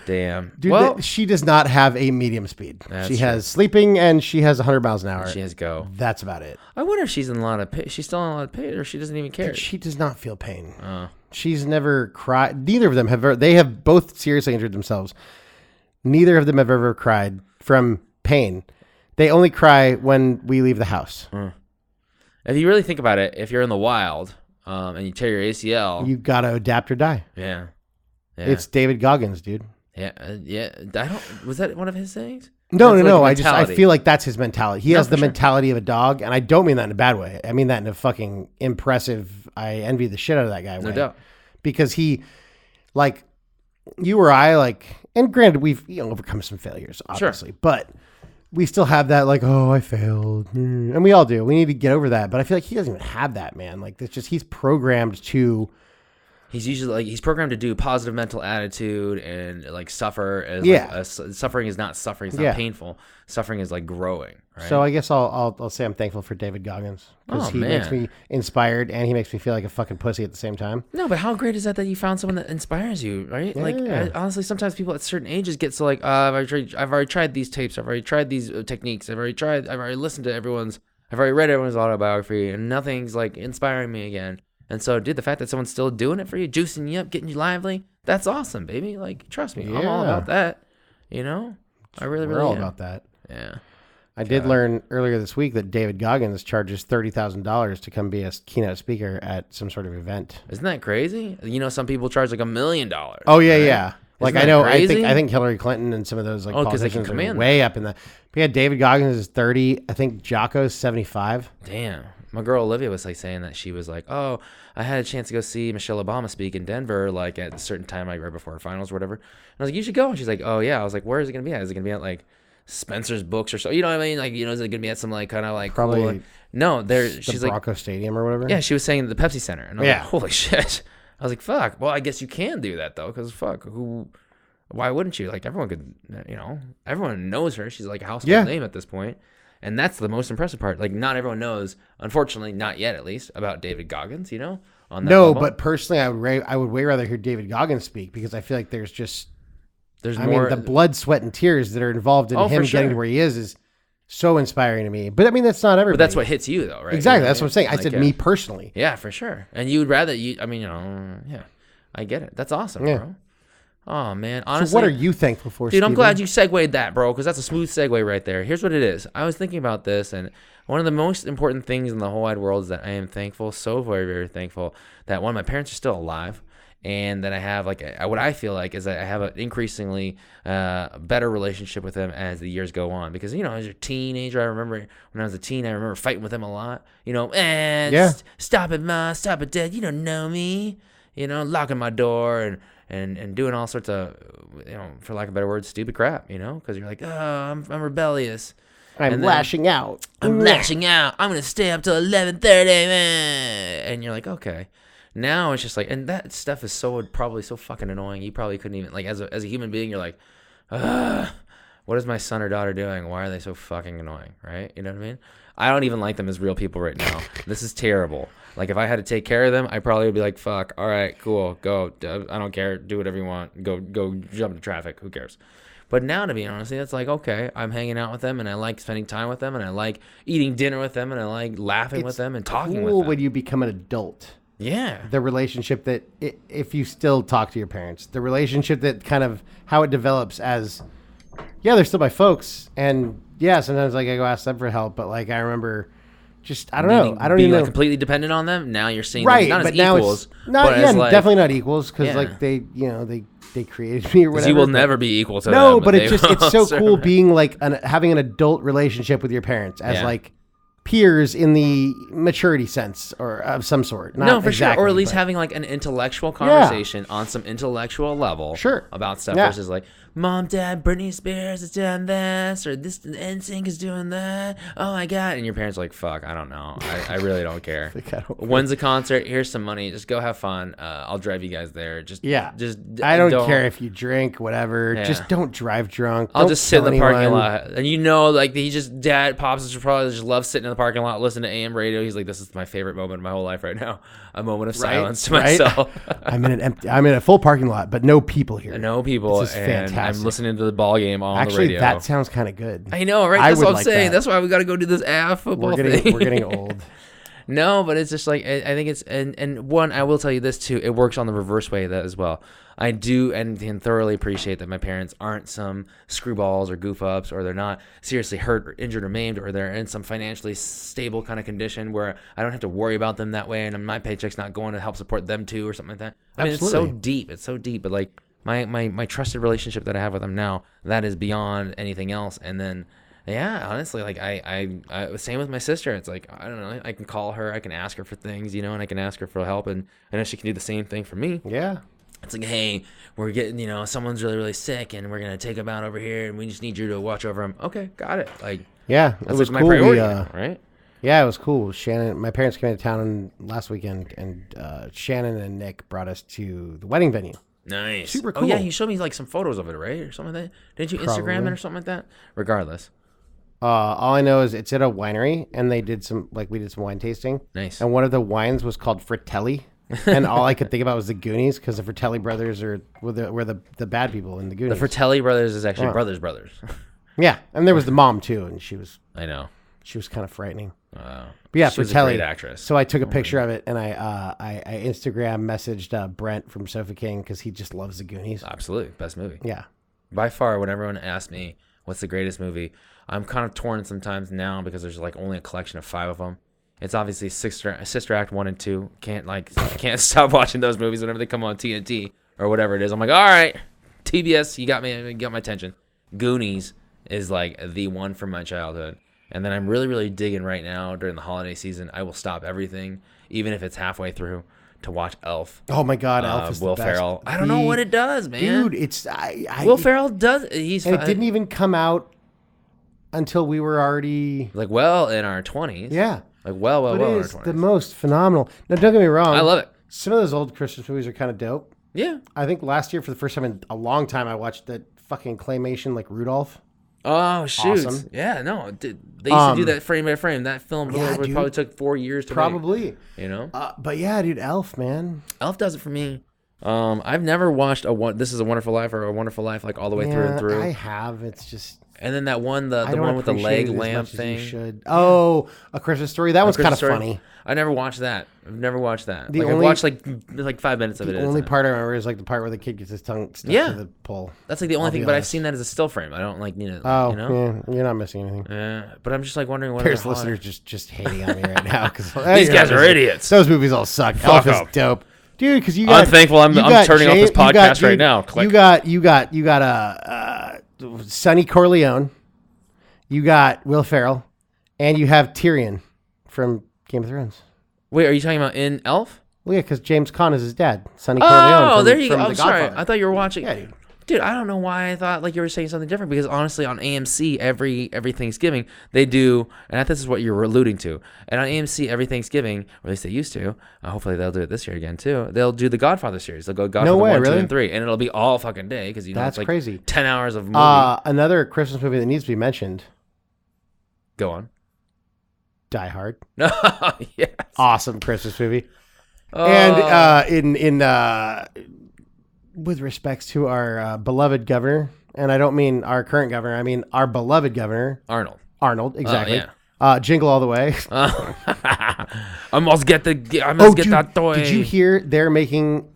S5: Damn.
S6: Dude,
S5: well,
S6: she does not have a medium speed.
S5: That's
S6: She
S5: true.
S6: has sleeping and she has 100 miles an hour.
S5: she has go.
S6: That's about it.
S5: I wonder if she's in a lot of pain. She's still in a lot of pain, or she doesn't even care.
S6: She does not feel pain.
S5: Oh.
S6: She's never cried. Neither of them have ever. They have both seriously injured themselves. Neither of them have ever cried from pain. They only cry when we leave the house.
S5: If you really think about it, if you're in the wild and you tear your ACL,
S6: You got to adapt or die.
S5: yeah.
S6: It's David Goggins, dude.
S5: Yeah. I don't. Was that one of his sayings?
S6: No.
S5: That's like a
S6: I
S5: mentality.
S6: feel like that's his mentality. He
S5: No,
S6: has
S5: for
S6: the
S5: sure.
S6: mentality of a dog, and I don't mean that in a bad way. I mean that in a fucking impressive. I envy the shit out of that guy.
S5: No
S6: way.
S5: doubt.
S6: Because he, like, you or I, like, and granted, we've overcome some failures, obviously, but we still have that, like, oh, I failed, and we all do. We need to get over that. But I feel like he doesn't even have that, man. Like, it's just he's programmed to.
S5: He's usually like he's programmed to do positive mental attitude and like suffer. As
S6: Yeah.
S5: suffering is not suffering. It's not
S6: Yeah.
S5: painful. Suffering is like growing. Right?
S6: So I guess I'll say I'm thankful for David Goggins because
S5: Oh,
S6: he makes
S5: man.
S6: me inspired and he makes me feel like a fucking pussy at the same time.
S5: No, but how great is that you found someone that inspires you, right? Like,
S6: Yeah.
S5: honestly, sometimes people at certain ages get so like, I've already tried these tapes, I've already tried these techniques, I've already listened to I've already read everyone's autobiography, and nothing's like inspiring me again. And so, dude, the fact that someone's still doing it for you, juicing you up, getting you lively, that's awesome, baby. Like, trust me, I'm all
S6: Yeah.
S5: about that. You know, I really,
S6: We're
S5: really
S6: all
S5: am.
S6: about that.
S5: Yeah.
S6: I did learn earlier this week that David Goggins charges $30,000 to come be a keynote speaker at some sort of event.
S5: Isn't that crazy? You know, some people charge like $1 million.
S6: Oh yeah,
S5: right?
S6: yeah. Like
S5: Isn't
S6: I
S5: that
S6: know,
S5: crazy?
S6: I think Hillary Clinton and some of those like
S5: 'cause they can
S6: politicians are
S5: command
S6: way up in the. But yeah, David Goggins is 30. I think Jocko's 75.
S5: Damn. My girl Olivia was like saying that she was like, oh, I had a chance to go see Michelle Obama speak in Denver, like at a certain time, like right before her finals or whatever. And I was like, you should go. And she's like, oh yeah. I was like, where is it gonna be at? Is it gonna be at like Spencer's Books or so? You know what I mean? Like, you know, is it gonna be at some like kind of like
S6: Probably
S5: cool, like, no? There,
S6: The
S5: she's like,
S6: Bronco Stadium or whatever.
S5: yeah. She was saying the Pepsi Center, and I was
S6: Yeah.
S5: like, holy shit. I was like, fuck. Well, I guess you can do that though, because fuck, why wouldn't you? Like everyone could, everyone knows her. She's like a household name at this point. And that's the most impressive part. Like not everyone knows, unfortunately, not yet at least, about David Goggins, on that level.
S6: But personally, I would way rather hear David Goggins speak because I feel like there's
S5: more.
S6: The blood, sweat, and tears that are involved in him getting to where he is so inspiring to me. But I mean, that's not everybody.
S5: But that's what hits you though, right?
S6: Exactly. That's what I'm saying. I said me personally.
S5: Yeah, for sure. And you would rather I get it. That's awesome, bro. Oh, man. Honestly.
S6: So what are you thankful for,
S5: Dude,
S6: Steven?
S5: I'm glad you segued that, bro, because that's a smooth segue right there. Here's what it is. I was thinking about this, and one of the most important things in the whole wide world is that I am thankful, so very, very thankful, that one, my parents are still alive, and that I have, what I feel like is that I have an increasingly better relationship with them as the years go on. Because, as a teenager, I remember when I was a teen, I remember fighting with them a lot. Stop it, Ma, stop it, Dad, you don't know me. Locking my door and doing all sorts of, for lack of a better word, stupid crap, because you're like, oh, I'm rebellious.
S6: I'm lashing out.
S5: I'm lashing out. I'm going to stay up till 11:30, and you're like, okay. Now it's just like, and that stuff is probably so fucking annoying. You probably couldn't even, as a human being, you're like, what is my son or daughter doing? Why are they so fucking annoying, right? You know what I mean? I don't even like them as real people right now. This is terrible. Like, if I had to take care of them, I probably would be like, fuck, all right, cool, go. I don't care. Do whatever you want. Go jump into traffic. Who cares? But now, to be honest, it's like, okay, I'm hanging out with them, and I like spending time with them, and I like eating dinner with them, and I like laughing with them and talking with them.
S6: When you become an adult.
S5: Yeah.
S6: The relationship that, if you still talk to your parents, the relationship that kind of how it develops as, they're still my folks. And sometimes I go ask them for help. But I remember I don't know. I don't even know.
S5: Completely dependent on them. Now you're seeing
S6: them
S5: not
S6: but
S5: as
S6: now
S5: equals.
S6: Definitely not equals because they created me or whatever.
S5: You will never be equal to them.
S6: No, but it's so cool being having an adult relationship with your parents as peers in the maturity sense or of some sort. Not
S5: for
S6: exactly,
S5: sure. Or at least having an intellectual conversation on some intellectual level about stuff versus Mom, Dad, Britney Spears is doing this, or this NSYNC is doing that. Oh my God. And your parents are like, fuck, I don't know. I really don't care. When's the concert? Here's some money. Just go have fun. I'll drive you guys there.
S6: I don't care if you drink, whatever. Yeah. Just don't drive drunk.
S5: I'll just sit in the parking lot. And Dad, Pops probably just loves sitting in the parking lot, listening to AM radio. He's like, this is my favorite moment of my whole life right now. A moment of silence to myself.
S6: I'm in a full parking lot, but no people here.
S5: No people. This is fantastic. I'm listening to the ball game on the radio.
S6: That sounds kind of good.
S5: I know, right? That's what I'm saying. That's why we got to go do this football thing.
S6: We're getting old.
S5: No, but it's just I think it's, and one, I will tell you this too, it works on the reverse way that as well. I do and can thoroughly appreciate that my parents aren't some screwballs or goof ups, or they're not seriously hurt or injured or maimed, or they're in some financially stable kind of condition where I don't have to worry about them that way, and my paycheck's not going to help support them too or something like that. I mean,
S6: Absolutely.
S5: It's so deep, but my trusted relationship that I have with them now, that is beyond anything else. And then, honestly, I same with my sister. It's like, I don't know, I can call her, I can ask her for things, and I can ask her for help, and I know she can do the same thing for me.
S6: Yeah.
S5: It's like, hey, we're getting, someone's really, really sick, and we're going to take them out over here, and we just need you to watch over them. Okay, got it.
S6: It was
S5: my
S6: cool.
S5: priority, right?
S6: Yeah, it was cool. My parents came into town last weekend, and Shannon and Nick brought us to the wedding venue.
S5: Nice.
S6: Super cool.
S5: Oh, yeah, you showed me some photos of it, right? Or something like that. Didn't you Instagram it or something like that? Regardless.
S6: All I know is it's at a winery, and they did we did some wine tasting.
S5: Nice.
S6: And one of the wines was called Fratelli. And all I could think about was the Goonies, because the Fratelli brothers were the bad people in the Goonies.
S5: The Fratelli brothers is actually brothers.
S6: Yeah, and there was the mom too, and she was.
S5: I know.
S6: She was kind of frightening.
S5: But
S6: yeah,
S5: she was
S6: Fratelli.
S5: a great actress.
S6: So I took a picture of it, and I Instagram messaged Brent from Sofa King because he just loves the Goonies.
S5: Absolutely, best movie.
S6: Yeah.
S5: By far, when everyone asks me what's the greatest movie, I'm kind of torn sometimes now because there's only a collection of 5 of them. It's obviously Sister Act 1 and 2. Can't stop watching those movies whenever they come on TNT or whatever it is. I'm like, all right, TBS, you got me, you got my attention. Goonies is the one from my childhood. And then I'm really, really digging right now during the holiday season. I will stop everything, even if it's halfway through, to watch Elf.
S6: Oh my God, Elf is
S5: Will
S6: the best.
S5: Ferrell. I don't know what it does, man.
S6: Dude, it's
S5: Will Ferrell does. He's.
S6: And it didn't even come out until we were already
S5: in our 20s.
S6: Yeah.
S5: Well in our 20s.
S6: The most phenomenal. Now, don't get me wrong.
S5: I love it.
S6: Some of those old Christmas movies are kind of dope.
S5: Yeah.
S6: I think last year for the first time in a long time, I watched that fucking claymation like Rudolph.
S5: Oh shoot!
S6: Awesome.
S5: Yeah, no, dude, they used to do that frame by frame. That film
S6: dude.
S5: probably took 4 years to make.
S6: Probably.
S5: You know.
S6: But yeah, dude, Elf, man.
S5: Elf does it for me. I've never watched This Is a Wonderful Life or A Wonderful Life like all the way through and through.
S6: I have. It's just.
S5: And then that one, the
S6: I don't
S5: one with the
S6: appreciate
S5: leg
S6: it as
S5: lamp
S6: much as you
S5: thing.
S6: should. Oh, A Christmas Story. That was kind of
S5: Story.
S6: funny.
S5: I never watched that. I've never watched that.
S6: The
S5: I've
S6: only-
S5: watched like 5 minutes of it.
S6: The
S5: at a
S6: only
S5: time.
S6: part I remember is like the part where the kid gets his tongue stuck
S5: Yeah.
S6: to the pole.
S5: That's like the only
S6: I'll
S5: thing.
S6: be
S5: But I've
S6: honest.
S5: seen that as a still frame. I don't like need it.
S6: Oh,
S5: you know.
S6: yeah, you're not missing anything.
S5: Yeah. But I'm just like wondering what
S6: There's
S5: the hell-
S6: listeners just hating on me right now because
S5: These guys are idiots.
S6: Those movies all suck. Elf is
S5: up.
S6: dope, dude. Because you got.
S5: I'm thankful I'm turning off this podcast right now. Click.
S6: You got Sonny Corleone. You got Will Ferrell, and you have Tyrion from Game of Thrones.
S5: Wait, are you talking about in Elf?
S6: Well, yeah, because James Caan is his dad, Sonny Corleone.
S5: Oh,
S6: from,
S5: there you go.
S6: from
S5: I'm
S6: The
S5: sorry.
S6: Godfather.
S5: I thought you were watching.
S6: Yeah, dude.
S5: Dude, I don't know why I thought like you were saying something different because honestly, on AMC every Thanksgiving they do, and I think this is what you were alluding to. And on AMC every Thanksgiving, or at least they used to. Hopefully they'll do it this year again too. They'll do the Godfather series. They'll go Godfather 1, 2,
S6: really?
S5: and 3, and it'll be all fucking day because you know
S6: That's
S5: it's like
S6: crazy.
S5: 10 hours of movie.
S6: Another Christmas movie that needs to be mentioned:
S5: Go on.
S6: Die Hard.
S5: No, yes.
S6: Awesome Christmas movie.
S5: Oh.
S6: And with respects to our beloved governor, and I don't mean our current governor, I mean our beloved governor,
S5: Arnold,
S6: exactly.
S5: yeah.
S6: Jingle All the Way.
S5: I must get that toy.
S6: Did you hear they're making?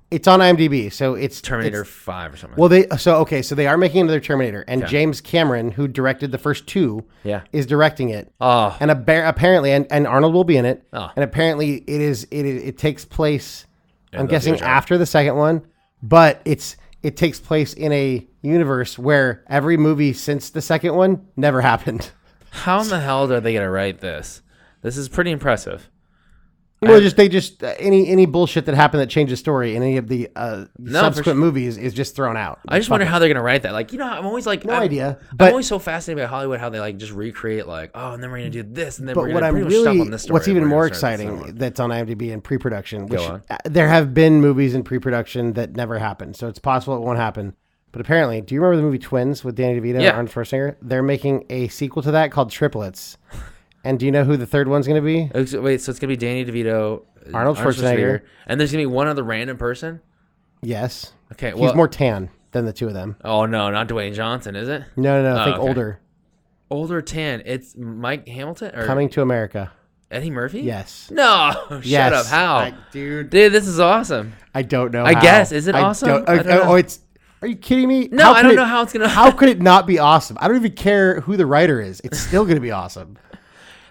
S6: It's on IMDb, so it's
S5: Terminator 5 or something?
S6: Well, they are making another Terminator, and James Cameron, who directed the first two, is directing it.
S5: Oh.
S6: And apparently, and Arnold will be in it.
S5: Oh.
S6: And apparently, it takes place. I'm
S5: the
S6: guessing
S5: future.
S6: after the second one, but it takes place in a universe where every movie since the second one never happened.
S5: How in the hell are they gonna write this? This is pretty impressive.
S6: Well, any bullshit that happened that changed the story in any of the subsequent movies is just thrown out.
S5: I just wonder how they're gonna write that. Like, you know, I'm always like,
S6: No idea.
S5: I'm
S6: But-
S5: always so fascinated by Hollywood how they like just recreate like, oh, and then we're gonna do this, and then
S6: But
S5: we're
S6: what
S5: gonna
S6: I'm
S5: pretty much stop
S6: really,
S5: on this story.
S6: what's even
S5: We're
S6: more
S5: gonna start this
S6: exciting that's on IMDb in pre-production, which
S5: on.
S6: there have been movies in pre-production that never happened, so it's possible it won't happen. But apparently, do you remember the movie Twins with Danny DeVito
S5: Yeah.
S6: and Arnold Schwarzenegger? They're making a sequel to that called Triplets. And do you know who the third one's going to be?
S5: Wait, so it's gonna be Danny DeVito,
S6: Arnold Schwarzenegger.
S5: and there's gonna be one other random person.
S6: Yes.
S5: Okay,
S6: He's
S5: well,
S6: more tan than the two of them.
S5: oh no, not Dwayne Johnson, is it?
S6: No.
S5: Oh,
S6: Think
S5: okay.
S6: older.
S5: Older tan. It's Mike Hamilton or
S6: Coming to America.
S5: Eddie Murphy.
S6: Yes.
S5: No,
S6: Yes.
S5: shut up. How,
S6: dude,
S5: this is awesome.
S6: I don't know.
S5: I
S6: how.
S5: guess. Is it awesome? I don't know.
S6: It's. Are you kidding me?
S5: No, I don't know how it's gonna-
S6: How could it not be awesome? I don't even care who the writer is. It's still gonna be awesome.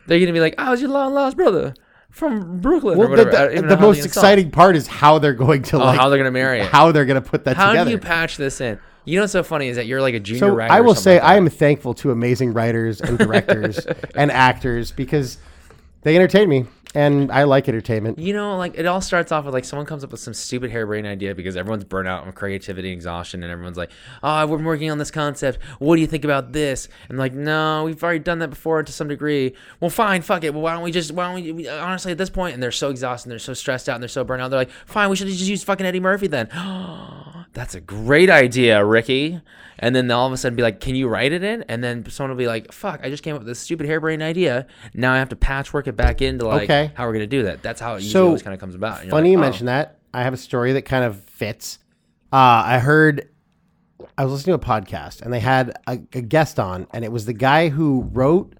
S5: They're gonna be like, "I was your long lost brother from Brooklyn."
S6: Well,
S5: or whatever. I don't even know
S6: the
S5: how they
S6: most
S5: install
S6: exciting part is how they're going to
S5: how they're gonna marry it.
S6: How they're gonna put that
S5: How
S6: together.
S5: do you patch this in? You know what's so funny is that you're like a junior
S6: So
S5: writer.
S6: I
S5: or
S6: will
S5: something
S6: say
S5: like that.
S6: I am thankful to amazing writers and directors and actors because they entertain me and I like entertainment.
S5: You know, like it all starts off with like someone comes up with some stupid harebrained idea because everyone's burnt out on creativity, exhaustion, and everyone's like, "Oh, we're working on this concept. What do you think about this?" And like, "No, we've already done that before to some degree." Well, fine, fuck it. Well, why don't we honestly at this point? And they're so exhausted, and they're so stressed out, and they're so burnt out. They're like, "Fine, we should just use fucking Eddie Murphy then." That's a great idea, Ricky. And then they'll all of a sudden be like, "Can you write it in?" And then someone will be like, "Fuck, I just came up with this stupid harebrained idea. Now I have to patchwork it back into like
S6: Okay.
S5: how we're gonna do that." That's how it usually
S6: So,
S5: always kind of comes about. And you're
S6: Funny
S5: like,
S6: you
S5: "Oh."
S6: mention that. I have a story that kind of fits. I was listening to a podcast and they had a guest on, and it was the guy who wrote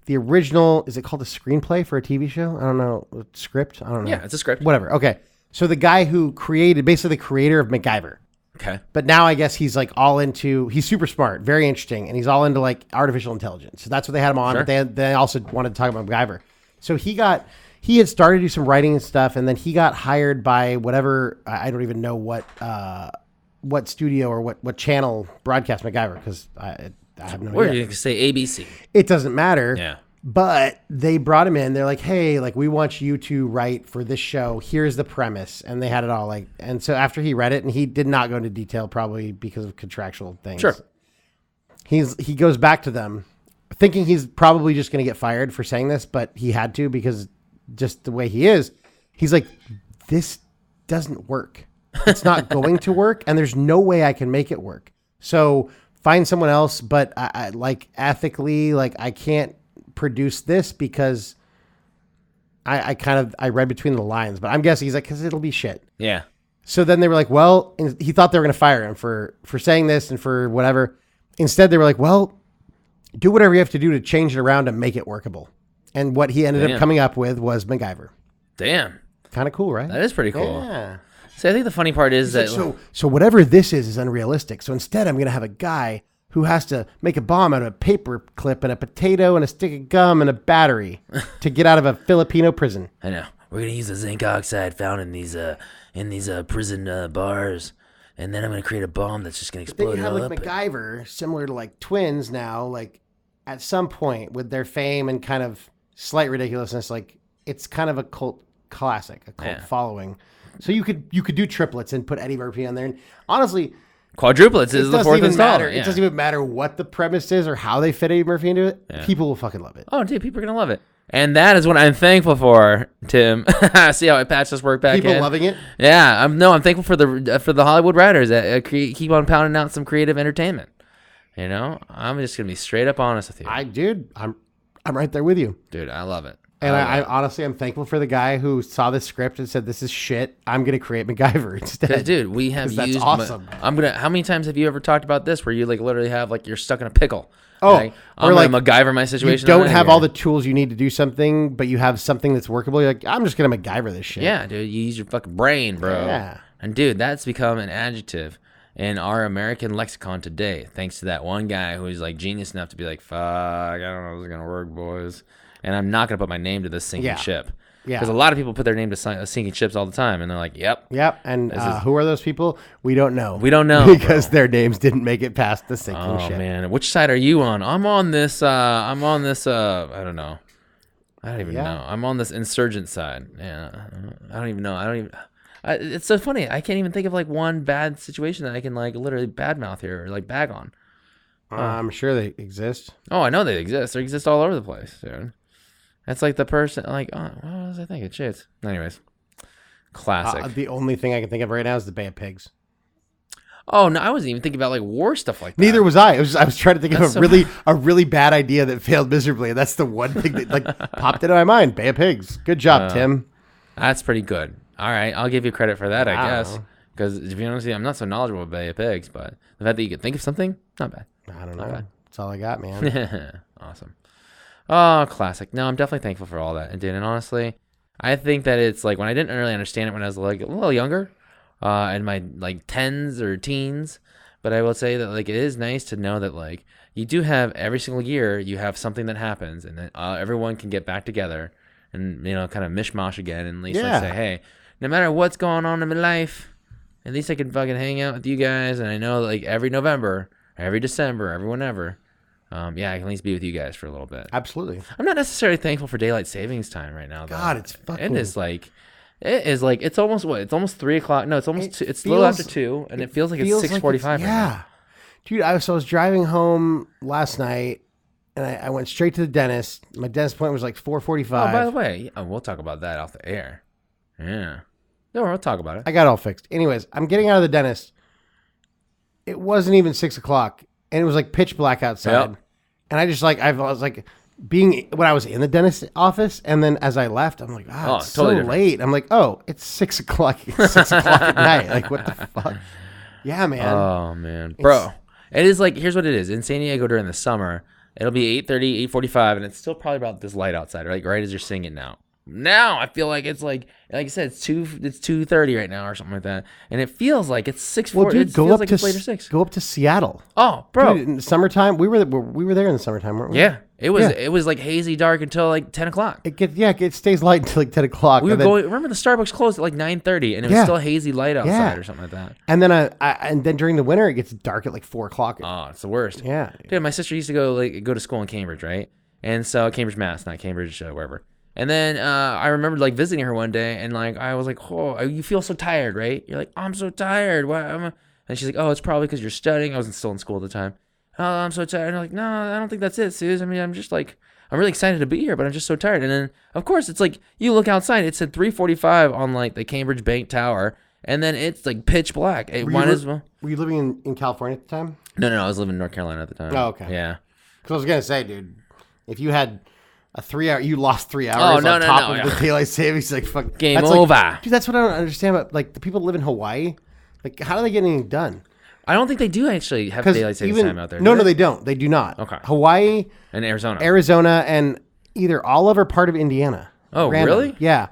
S6: the original. Is it called a screenplay for a TV show? I don't know. Script? I don't know.
S5: Yeah, it's a script.
S6: Whatever. Okay. So the guy who created, basically the creator of MacGyver.
S5: Okay.
S6: But now I guess he's like all into, he's super smart, very interesting, and he's all into like artificial intelligence. So that's what they had him on.
S5: Sure.
S6: But they also wanted to talk about MacGyver. So he had started to do some writing and stuff, and then he got hired by whatever, I don't even know what studio or what channel broadcast MacGyver, because I have no
S5: Or
S6: idea.
S5: you can say ABC.
S6: It doesn't matter.
S5: Yeah.
S6: But they brought him in. They're like, hey, like we want you to write for this show. Here's the premise. And they had it all like, and so after he read it, and he did not go into detail probably because of contractual things.
S5: Sure.
S6: He goes back to them thinking he's probably just going to get fired for saying this, but he had to because just the way he is, he's like, this doesn't work. It's not going to work, and there's no way I can make it work. So find someone else, but I like ethically, like I can't produce this because I read between the lines, but I'm guessing he's like, because it'll be shit.
S9: Yeah.
S6: So then they were like, well, and he thought they were going to fire him for saying this and for whatever. Instead, they were like, well, do whatever you have to do to change it around and make it workable. And what he ended up coming up with was MacGyver.
S9: Damn.
S6: Kind of cool, right?
S9: That is pretty cool.
S6: Yeah.
S9: So I think the funny part is that
S6: So whatever this is unrealistic. So instead, I'm going to have a guy who has to make a bomb out of a paper clip and a potato and a stick of gum and a battery to get out of a Filipino prison.
S9: I know we're gonna use the zinc oxide found in these prison bars, and then I'm gonna create a bomb that's just gonna explode.
S6: Then you have
S9: all
S6: like
S9: up.
S6: MacGyver, similar to like twins now, like at some point with their fame and kind of slight ridiculousness, like it's kind of a cult classic, a cult following. So you could do triplets and put Eddie Murphy on there. And honestly,
S9: Quadruplets is the fourth installment.
S6: It doesn't even matter what the premise is or how they fit Eddie Murphy into it. Yeah. People will fucking love it.
S9: Oh, dude, people are gonna love it. And that is what I'm thankful for, Tim. See how I patched this work back in?
S6: People loving it?
S9: Yeah, I'm thankful for the Hollywood writers that keep on pounding out some creative entertainment. You know, I'm just gonna be straight up honest with you.
S6: I'm right there with you,
S9: dude. I love it.
S6: And I honestly, I'm thankful for the guy who saw this script and said, "This is shit. I'm gonna create MacGyver instead."
S9: Because, dude, we have used.
S6: That's awesome.
S9: How many times have you ever talked about this where you like literally have like you're stuck in a pickle?
S6: Oh,
S9: like, I'm
S6: or like
S9: MacGyver my situation.
S6: You don't have all the tools you need to do something, but you have something that's workable. You're like, I'm just gonna MacGyver this shit.
S9: Yeah, dude, you use your fucking brain, bro.
S6: Yeah.
S9: And dude, that's become an adjective in our American lexicon today, thanks to that one guy who is like genius enough to be like, "Fuck, I don't know if this is gonna work, boys." And I'm not gonna put my name to this sinking ship. Yeah. Because a lot of people put their name to sinking ships all the time, and they're like, "Yep."
S6: And who are those people? We don't know.
S9: We don't know
S6: because their names didn't make it past the sinking ship.
S9: Oh man, which side are you on? I'm on this. I don't know. I don't even know. I'm on this insurgent side. Yeah. I don't even know. It's so funny. I can't even think of like one bad situation that I can like literally badmouth here or like bag on.
S6: I'm sure they exist.
S9: Oh, I know they exist. They exist all over the place, dude. That's like the person, like, oh, what was I thinking? Shit. Anyways, classic.
S6: The only thing I can think of right now is the Bay of Pigs.
S9: Oh no, I wasn't even thinking about like war stuff like that.
S6: Neither was I. I was trying to think of a really bad idea that failed miserably. And that's the one thing that like popped into my mind. Bay of Pigs. Good job, Tim.
S9: That's pretty good. All right, I'll give you credit for that, I guess. Because if you honestly, I'm not so knowledgeable about Bay of Pigs, but the fact that you could think of something, not bad.
S6: I don't know. That's all I got, man.
S9: Awesome. Oh, classic. No, I'm definitely thankful for all that. And honestly, I think that it's like when I didn't really understand it when I was like a little younger, in my like 10s or teens. But I will say that like it is nice to know that like you do have every single year you have something that happens, and then everyone can get back together and kind of mishmash again, and at least like say, hey, no matter what's going on in my life, at least I can fucking hang out with you guys, and I know like every November, every December, every whenever. I can at least be with you guys for a little bit.
S6: Absolutely.
S9: I'm not necessarily thankful for daylight savings time right now, though.
S6: God, it's fucking...
S9: It is like, it's almost what? It's almost 3 o'clock. No, it's almost, it's a little after 2, and it feels like it's 6:45 right now.
S6: Dude, I was driving home last night, and I went straight to the dentist. My dentist appointment was like 4:45.
S9: Oh, by the way, we'll talk about that off the air. Yeah. No, we'll talk about it.
S6: I got it all fixed. Anyways, I'm getting out of the dentist. It wasn't even 6 o'clock, and it was like pitch black outside. Yep. And I just like, I was like, when I was in the dentist office, and then as I left, I'm like, it's totally so late. I'm like, oh, it's 6 o'clock. It's 6 o'clock at night. Like, what the fuck? Yeah, man.
S9: Oh, man. Bro, it is like, here's what it is. In San Diego during the summer, it'll be 8:30, 8:45, and it's still probably about this light outside, right as you're seeing it now. Now I feel like it's like I said, it's 2:30 right now or something like that, and it feels like it's 6:40.
S6: Well, dude,
S9: it feels like it's later 6.
S6: Go up to Seattle.
S9: Oh, bro,
S6: dude, in the summertime we were there in the summertime, weren't we?
S9: Yeah, it was like hazy dark until like 10 o'clock.
S6: It stays light until like 10 o'clock.
S9: We were going. Remember the Starbucks closed at like 9:30, and it was still hazy light outside or something like that.
S6: And then and then during the winter it gets dark at like 4 o'clock.
S9: Oh, it's the worst.
S6: Yeah,
S9: dude, my sister used to go to school in Cambridge, right? And so Cambridge, Mass, not Cambridge, wherever. And then I remember like visiting her one day, and like I was like, "Oh, you feel so tired, right?" You're like, "I'm so tired." And she's like, "Oh, it's probably because you're studying." I wasn't still in school at the time. "Oh, I'm so tired." And I'm like, "No, I don't think that's it, Suze. I mean, I'm just like, I'm really excited to be here, but I'm just so tired." And then of course it's like you look outside. It said 3:45 on like the Cambridge Bank Tower, and then it's like pitch black. It might as well.
S6: Were you living in California at the time?
S9: No, I was living in North Carolina at the time.
S6: Oh, okay.
S9: Yeah.
S6: Because I was gonna say, dude, if you had a 3 hour, you lost 3 hours on top of the daylight savings. Like, fuck,
S9: Game
S6: that's
S9: over.
S6: Like, dude, that's what I don't understand about like the people that live in Hawaii. Like, how do they get anything done?
S9: I don't think they do actually have daylight savings time out there.
S6: No, they don't. They do not.
S9: Okay.
S6: Hawaii
S9: and
S6: Arizona, and either Olive or part of Indiana.
S9: Oh,
S6: Random.
S9: really?
S6: Yeah.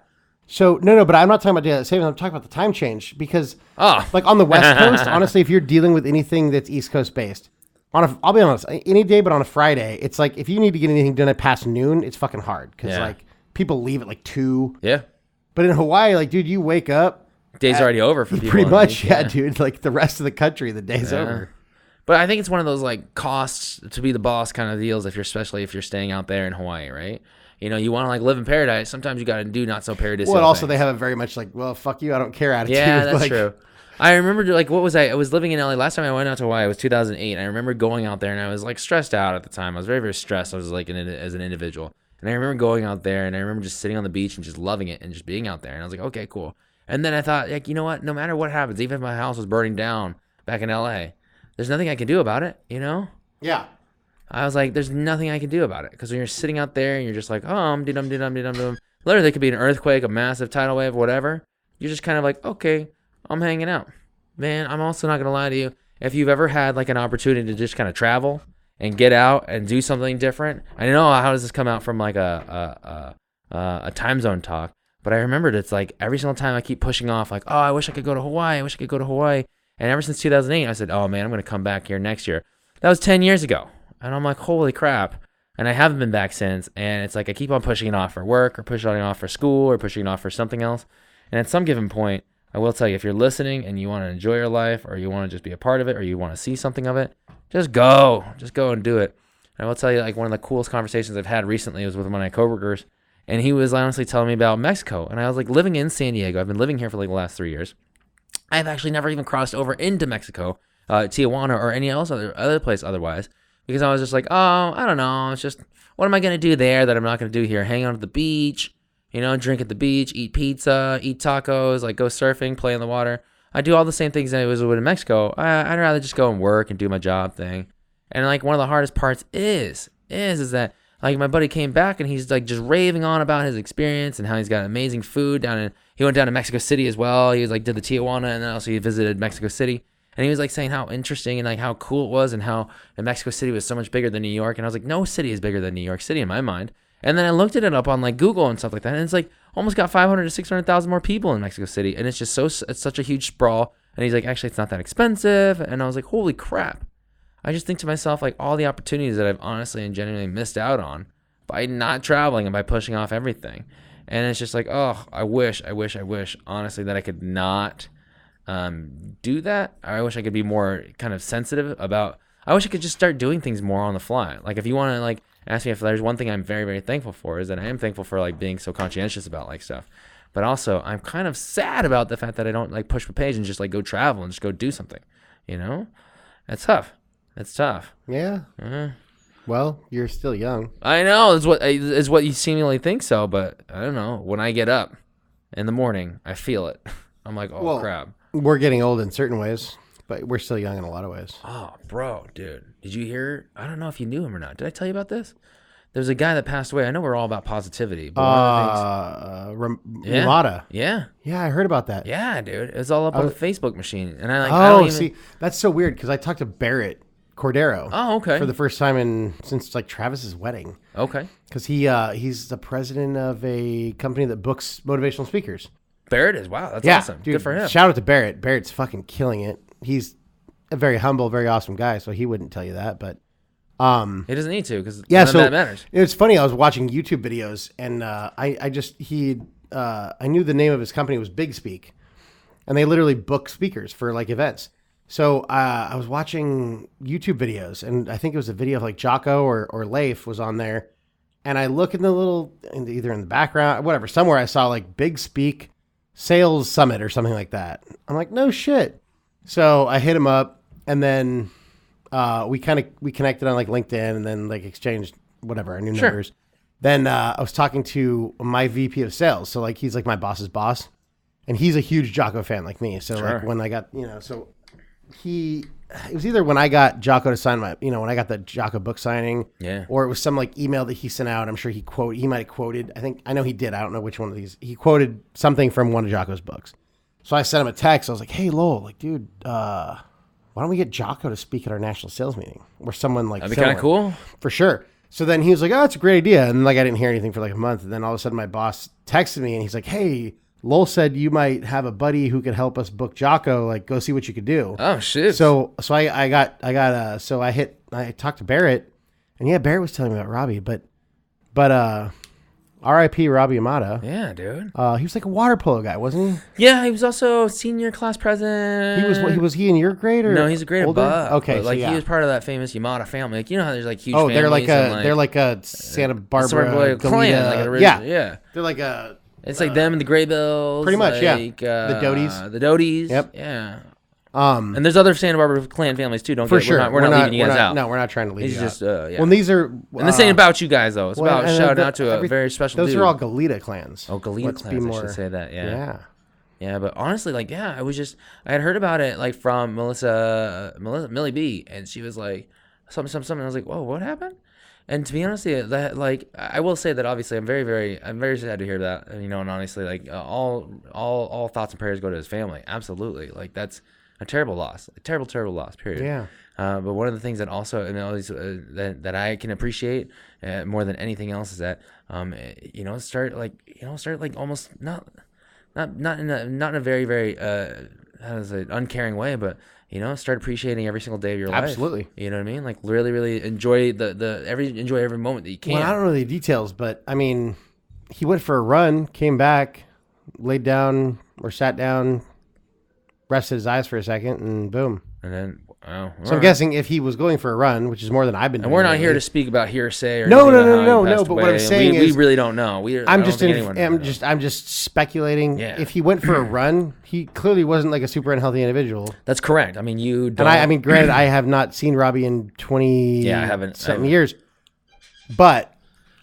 S6: So no, but I'm not talking about daylight savings. I'm talking about the time change because, like on the West Coast, honestly, if you're dealing with anything that's East Coast based, I'll be honest, any day, but on a Friday, it's like if you need to get anything done at past noon, it's fucking hard because like people leave at like 2.
S9: Yeah.
S6: But in Hawaii, like, dude, you wake up.
S9: Day's already over for people.
S6: Pretty much, yeah, dude. Like the rest of the country, the day's over.
S9: But I think it's one of those like costs to be the boss kind of deals especially if you're staying out there in Hawaii, right? You know, you want to like live in paradise. Sometimes you got to do not so paradisial.
S6: Well, also
S9: things.
S6: they have a very much like, well, fuck you, I don't care attitude.
S9: Yeah, that's
S6: like,
S9: true. I remember like what was I was living in LA last time I went out to Hawaii. It was 2008. I remember going out there and I was like stressed out at the time. I was very, very stressed. I was like as an individual. And I remember going out there and I remember just sitting on the beach and just loving it and just being out there. And I was like, okay, cool. And then I thought, like, you know what? No matter what happens, even if my house was burning down back in LA, there's nothing I can do about it, you know?
S6: Yeah.
S9: I was like, there's nothing I can do about it. Because when you're sitting out there and you're just like, dee-dum. Literally, there could be an earthquake, a massive tidal wave, whatever. You're just kind of like, okay, I'm hanging out. Man, I'm also not going to lie to you. If you've ever had like an opportunity to just kind of travel and get out and do something different, I know how does this come out from like a time zone talk. But I remembered it's like every single time I keep pushing off, like, oh, I wish I could go to Hawaii. And ever since 2008, I said, oh, man, I'm going to come back here next year. That was 10 years ago. And I'm like, holy crap. And I haven't been back since. And it's like I keep on pushing it off for work or pushing it off for school or pushing it off for something else. And at some given point, I will tell you, if you're listening and you want to enjoy your life or you want to just be a part of it or you want to see something of it, just go. Just go and do it. And I will tell you, like, one of the coolest conversations I've had recently was with one of my coworkers. And he was honestly telling me about Mexico. And I was like, living in San Diego, I've been living here for like the last 3 years. I've actually never even crossed over into Mexico, Tijuana, or any other place otherwise. Because I was just like, oh, I don't know. It's just, what am I going to do there that I'm not going to do here? Hang out at the beach, you know, drink at the beach, eat pizza, eat tacos, like go surfing, play in the water. I do all the same things I was with in Mexico. I'd rather just go and work and do my job thing. And like one of the hardest parts is that like my buddy came back and he's like just raving on about his experience and how he's got amazing food he went down to Mexico City as well. He was like did the Tijuana and then also he visited Mexico City. And he was like saying how interesting and like how cool it was and how Mexico City was so much bigger than New York. And I was like, no city is bigger than New York City in my mind. And then I looked it up on like Google and stuff like that. And it's like almost got 500 to 600,000 more people in Mexico City. And it's just it's such a huge sprawl. And he's like, actually, it's not that expensive. And I was like, holy crap. I just think to myself, like all the opportunities that I've honestly and genuinely missed out on by not traveling and by pushing off everything. And it's just like, oh, I wish, honestly, that I could not do that. I wish I could be more kind of sensitive about, I wish I could just start doing things more on the fly. Like if you want to like ask me if there's one thing I'm very, very thankful for is that I am thankful for like being so conscientious about like stuff. But also I'm kind of sad about the fact that I don't like push the page and just like go travel and just go do something, you know? That's tough. It's tough.
S6: Yeah. Well, you're still young.
S9: I know is what you seemingly think so, but I don't know. When I get up in the morning, I feel it. I'm like, oh crap.
S6: We're getting old in certain ways, but we're still young in a lot of ways.
S9: Oh, bro, dude, did you hear? I don't know if you knew him or not. Did I tell you about this? There's a guy that passed away. I know we're all about positivity, but
S6: Ramada.
S9: Yeah,
S6: I heard about that.
S9: Yeah, dude, it's all up on the Facebook machine, and I like.
S6: See, that's so weird because I talked to Barrett Cordero.
S9: Oh, okay.
S6: For the first time since like Travis's wedding.
S9: Okay.
S6: Because he's the president of a company that books motivational speakers.
S9: Barrett is that's awesome.
S6: Dude,
S9: good for him.
S6: Shout out to Barrett. Barrett's fucking killing it. He's a very humble, very awesome guy, so he wouldn't tell you that, but
S9: he doesn't need to because
S6: so
S9: that matters.
S6: It's funny. I was watching YouTube videos and I knew the name of his company was Big Speak, and they literally book speakers for like events. So I was watching YouTube videos, and I think it was a video of like Jocko or Leif was on there, and I look in the either in the background, whatever, somewhere I saw like Big Speak Sales Summit or something like that. I'm like, no shit. So I hit him up, and then we connected on like LinkedIn, and then like exchanged whatever our new numbers. Then I was talking to my VP of sales, so like he's like my boss's boss, and he's a huge Jocko fan like me. So like when I got, so it was either when I got Jocko to sign when I got the Jocko book signing, or it was some like email that he sent out. I'm sure he might have quoted. I know he did. I don't know which one of these. He quoted something from one of Jocko's books. So I sent him a text. I was like, "Hey, Lowell, like, dude, why don't we get Jocko to speak at our national sales meeting or someone like
S9: that'd be kind of cool
S6: for sure." So then he was like, "Oh, it's a great idea," and like I didn't hear anything for like a month. And then all of a sudden, my boss texted me and he's like, "Hey, Lowell said you might have a buddy who could help us book Jocko. Like, go see what you could do."
S9: Oh shit!
S6: So I talked to Barrett, and yeah, Barrett was telling me about Robbie, but R.I.P. Robbie Amata.
S9: Yeah, dude.
S6: He was like a water polo guy, wasn't he?
S9: Yeah, he was also senior class president.
S6: Was he in your grade or
S9: no? He's a grade
S6: older?
S9: above.
S6: Okay,
S9: but, like
S6: so,
S9: he was part of that famous Yamada family. Like, you know how there's like huge.
S6: Oh,
S9: families
S6: they're like a Santa Barbara
S9: clan, like an original, yeah.
S6: They're like a.
S9: It's like them and the Gray Bills.
S6: Pretty much,
S9: like,
S6: yeah. The Doties.
S9: The Doties.
S6: Yep.
S9: Yeah. And there's other Santa Barbara clan families too. Don't
S6: for
S9: get
S6: sure.
S9: We're not leaving you guys out.
S6: No, we're not trying to leave
S9: It's
S6: you
S9: just,
S6: out.
S9: yeah.
S6: Well, these are.
S9: And this ain't about you guys though. It's about shouting out to a very special
S6: Those
S9: dude.
S6: are all Galita clans.
S9: Oh, Galita clans. I should say that. Yeah.
S6: Yeah.
S9: Yeah, but honestly, like, I had heard about it like from Millie B, and she was like something. I was like, whoa, what happened? And to be honest, that like I will say that obviously I'm very sad to hear that, and honestly, like all thoughts and prayers go to his family. Absolutely, like that's a terrible loss, terrible loss. Period.
S6: Yeah.
S9: But one of the things that also that I can appreciate more than anything else is that start almost not in a very how to say uncaring way, but start appreciating every single day of your life.
S6: Absolutely.
S9: You know what I mean? Like really enjoy enjoy every moment that you can.
S6: Well, I don't know the details, but I mean, he went for a run, came back, laid down or sat down, rested his eyes for a second, and boom.
S9: And then,
S6: I'm guessing if he was going for a run, which is more than I've been doing.
S9: And we're not here to speak about hearsay or
S6: no.
S9: But
S6: what I'm saying
S9: is,
S6: is,
S9: we really don't know.
S6: I'm just speculating.
S9: Yeah.
S6: If he went for a run, he clearly wasn't like a super unhealthy individual.
S9: That's correct. I mean, you don't.
S6: And I mean, granted, I have not seen Robbie in 20 something years, but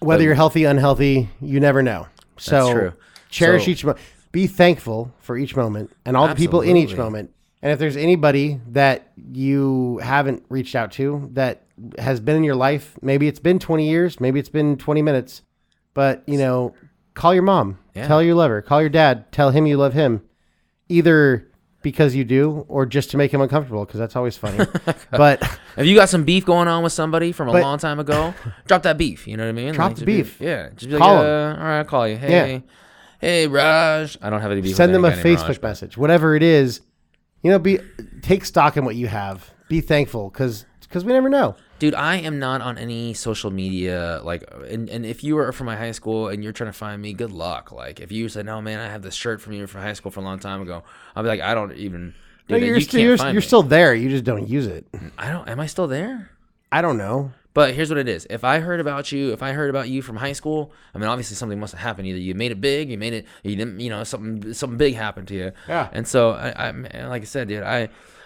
S6: whether you're healthy, unhealthy, you never know. So
S9: that's true.
S6: Cherish each moment. Be thankful for each moment and all the people in each moment. And if there's anybody that you haven't reached out to that has been in your life, maybe it's been 20 years, maybe it's been 20 minutes, but, call your mom, tell her you love her, call your dad, tell him you love him, either because you do or just to make him uncomfortable, because that's always funny. But
S9: if you got some beef going on with somebody from a long time ago, drop that beef. You know what I mean?
S6: Drop the beef.
S9: Just be like,
S6: call him.
S9: All right, I'll call you. Hey, Raj. I don't have any beef.
S6: Send them a
S9: Facebook
S6: Raj, message, whatever it is. Take stock in what you have. Be thankful, because we never know.
S9: Dude, I am not on any social media. Like, and if you were from my high school and you're trying to find me, good luck. Like, if you said, "No, man, I have this shirt from you from high school from a long time ago," I'll be like, I don't even.
S6: No, you're still there. You just don't use it.
S9: Am I still there?
S6: I don't know.
S9: But here's what it is. If I heard about you from high school, I mean, obviously something must have happened. Either you made it big, you didn't, something big happened to you.
S6: Yeah.
S9: And so, I like I said, dude,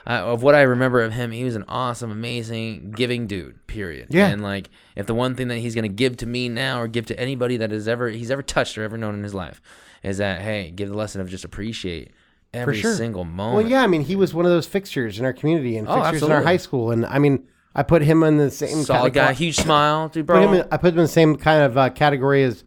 S9: of what I remember of him, he was an awesome, amazing, giving dude, period.
S6: Yeah.
S9: And like, if the one thing that he's going to give to me now or give to anybody that he's ever touched or ever known in his life is that, hey, give the lesson of just appreciate every single moment.
S6: Well, yeah, I mean, he was one of those fixtures in our community and fixtures
S9: absolutely.
S6: in our high school. And I mean, I put him in the same
S9: solid guy, huge smile, dude, bro.
S6: I put him in the same kind of category as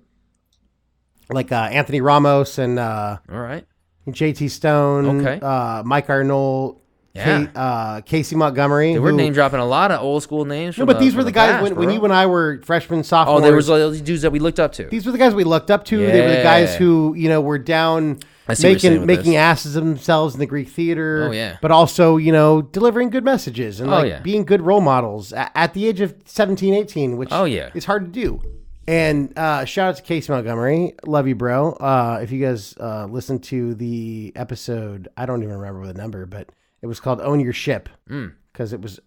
S6: like Anthony Ramos and
S9: all right,
S6: JT Stone, Mike Arnold, Casey Montgomery.
S9: Dude, we're name dropping a lot of old school names.
S6: No, but these were the guys when you and I were freshmen, sophomores.
S9: Oh, there was these dudes that we looked up to.
S6: These were the guys we looked up to. Yeah. They were the guys who were down making asses of themselves in the Greek theater.
S9: Oh yeah.
S6: But also, delivering good messages and being good role models at the age of 17, 18, which is hard to do. And shout out to Casey Montgomery. Love you, bro. If you guys listen to the episode, I don't even remember the number, but it was called Own Your Ship. Because it was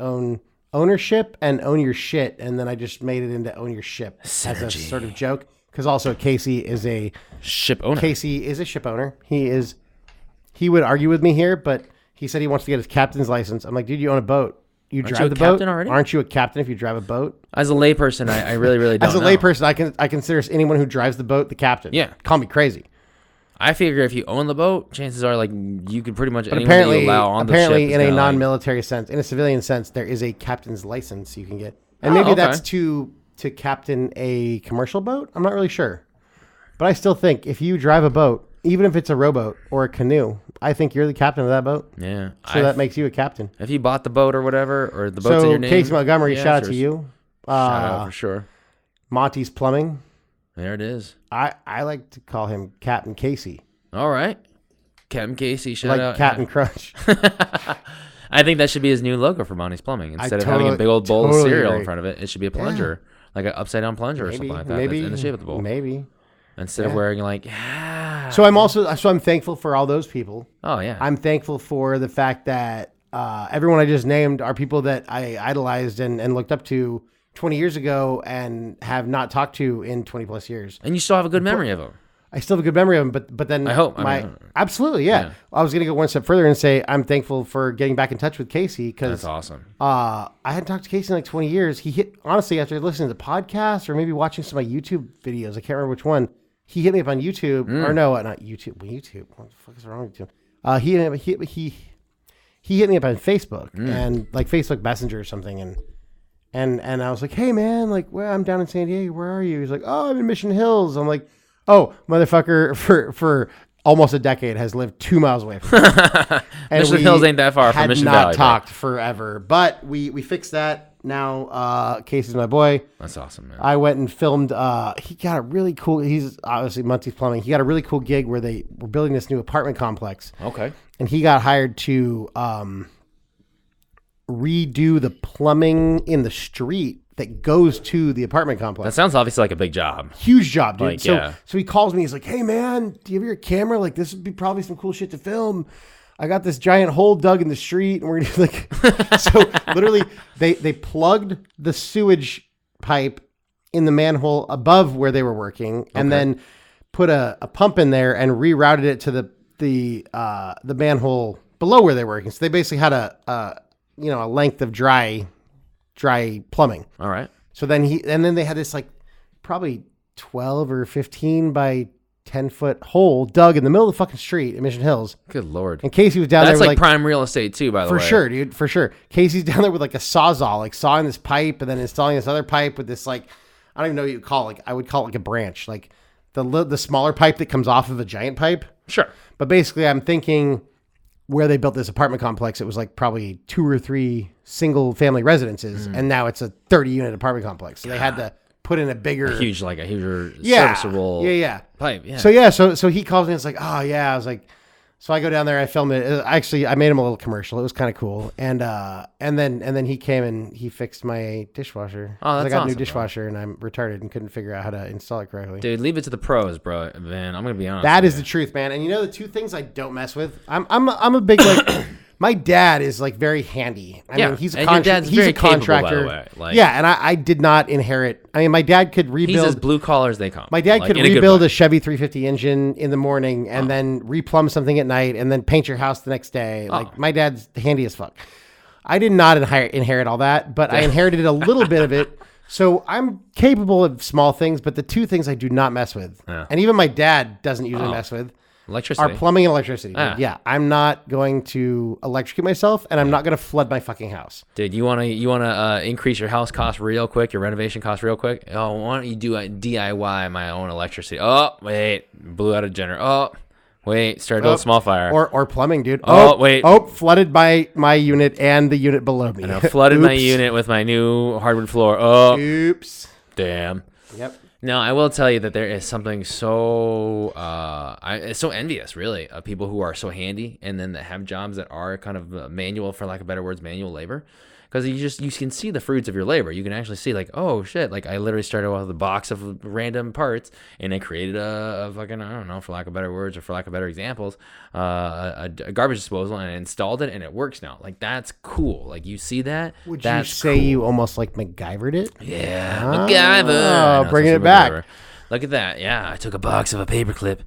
S6: ownership and own your shit. And then I just made it into Own Your Ship as a sort of joke. Because also Casey is a
S9: ship owner.
S6: Casey is a ship owner. He would argue with me here, but he said he wants to get his captain's license. I'm like, dude, you own a boat. You drive the boat
S9: already?
S6: Aren't you a captain if you drive a boat?
S9: As a layperson, I really don't.
S6: As a layperson, I consider anyone who drives the boat the captain.
S9: Yeah,
S6: call me crazy.
S9: I figure if you own the boat, chances are like you could pretty much
S6: But
S9: anyone that you allow on the ship.
S6: apparently,
S9: is
S6: in a
S9: gonna, like-
S6: non-military sense, in a civilian sense, there is a captain's license you can get, and maybe that's to captain a commercial boat. I'm not really sure, but I still think if you drive a boat, even if it's a rowboat or a canoe, I think you're the captain of that boat.
S9: Yeah.
S6: So that makes you a captain.
S9: If you bought the boat or whatever, or the boat's in your name.
S6: Casey Montgomery, shout out to you.
S9: Shout out for sure.
S6: Monty's Plumbing.
S9: There it is.
S6: I like to call him Captain Casey.
S9: All right. Captain Casey, shout out.
S6: Like Captain Crunch.
S9: I think that should be his new logo for Monty's Plumbing. Instead of having a big old bowl of cereal in front of it, it should be a plunger. Like an upside down plunger or something like that.
S6: Maybe.
S9: That's in the shape of the bowl.
S6: Maybe.
S9: Instead of wearing like,
S6: So I'm thankful for all those people.
S9: Oh, yeah.
S6: I'm thankful for the fact that everyone I just named are people that I idolized and looked up to 20 years ago and have not talked to in 20 plus years.
S9: And you still have a good memory of them.
S6: I still have a good memory of them, but then
S9: I hope.
S6: Absolutely, yeah. I was going to go one step further and say I'm thankful for getting back in touch with Casey because
S9: that's awesome.
S6: I hadn't talked to Casey in like 20 years. He hit, honestly, after listening to the podcast or maybe watching some of my YouTube videos, I can't remember which one. He hit me up on YouTube, or no, not YouTube. YouTube. What the fuck is wrong with YouTube? He hit me up on Facebook and like Facebook Messenger or something, and I was like, hey man, like, well, I'm down in San Diego. Where are you? He's like, oh, I'm in Mission Hills. I'm like, oh, motherfucker, for almost a decade has lived 2 miles away from me. And
S9: Mission Hills ain't that far from Mission Valley.
S6: Had not talked forever, but we fixed that. Now, Casey's my boy.
S9: That's awesome, man.
S6: I went and filmed. He got a really cool. He's obviously Monty's Plumbing. He got a really cool gig where they were building this new apartment complex.
S9: Okay.
S6: And he got hired to redo the plumbing in the street that goes to the apartment complex.
S9: That sounds obviously like a big job.
S6: Huge job, dude.
S9: Like,
S6: so,
S9: yeah.
S6: so he calls me. He's like, "Hey, man, do you have your camera? Like, this would be probably some cool shit to film. I got this giant hole dug in the street, and we're gonna like." So literally, they plugged the sewage pipe in the manhole above where they were working, and then put a pump in there and rerouted it to the manhole below where they were working. So they basically had a length of dry plumbing.
S9: All right.
S6: So then they had this like probably 12 or 15 by 10-foot hole dug in the middle of the fucking street in Mission Hills.
S9: Good Lord.
S6: And Casey was down there
S9: That's
S6: with
S9: like prime real estate too, by the way.
S6: For sure, dude. For sure. Casey's down there with like a sawzall, like sawing this pipe and then installing this other pipe with this like, I don't even know what you call it. Like, I would call it like a branch, like the smaller pipe that comes off of a giant pipe.
S9: Sure.
S6: But basically I'm thinking where they built this apartment complex, it was like probably 2 or 3 single family residences. And now it's a 30 unit apartment complex. So they had to put in a huger serviceable pipe. Yeah. So he calls me and it's like, oh yeah. I was like, so I go down there, I filmed it. Actually, I made him a little commercial. It was kind of cool. And then he came and he fixed my dishwasher.
S9: Oh, that's
S6: I got a
S9: awesome,
S6: new dishwasher and I'm retarded and couldn't figure out how to install it correctly.
S9: Dude, leave it to the pros, bro. Man, I'm gonna be honest.
S6: That is the truth, man. And you know the 2 things I don't mess with? I'm a big like my dad is like very handy. I mean, he's a contractor.
S9: By the way. Like,
S6: yeah, and I did not inherit. I mean, my dad could rebuild.
S9: He's as blue collar as they come.
S6: My dad could rebuild a Chevy 350 engine in the morning and then replumb something at night and then paint your house the next day. Like my dad's handy as fuck. I did not inherit all that, but I inherited a little bit of it. So I'm capable of small things, but the 2 things I do not mess with, and even my dad doesn't usually mess with,
S9: electricity.
S6: Are plumbing and electricity.
S9: Yeah.
S6: I'm not going to electrocute myself, and I'm not going to flood my fucking house.
S9: Dude, you wanna increase your house cost real quick, your renovation cost real quick? Oh, why don't you do a DIY my own electricity? Oh, wait, blew out a generator. Oh, wait, started to build a small fire.
S6: Or plumbing, dude.
S9: Oh, wait.
S6: Oh, flooded my unit and the unit below me.
S9: And I flooded my unit with my new hardwood floor. Oh,
S6: oops.
S9: Damn.
S6: Yep.
S9: Now, I will tell you that there is something so it's so envious, really, of people who are so handy and then that have jobs that are kind of manual, for lack of better words, manual labor. Because you can see the fruits of your labor. You can actually see like, oh shit, like I literally started with a box of random parts and I created a fucking, I don't know, for lack of better words or for lack of better examples, a garbage disposal, and I installed it and it works now. Like that's cool. Like you see that?
S6: Would you say you almost like MacGyvered it?
S9: Yeah, MacGyver.
S6: Bringing it back.
S9: MacGyver. Look at that. Yeah, I took a box of a paperclip,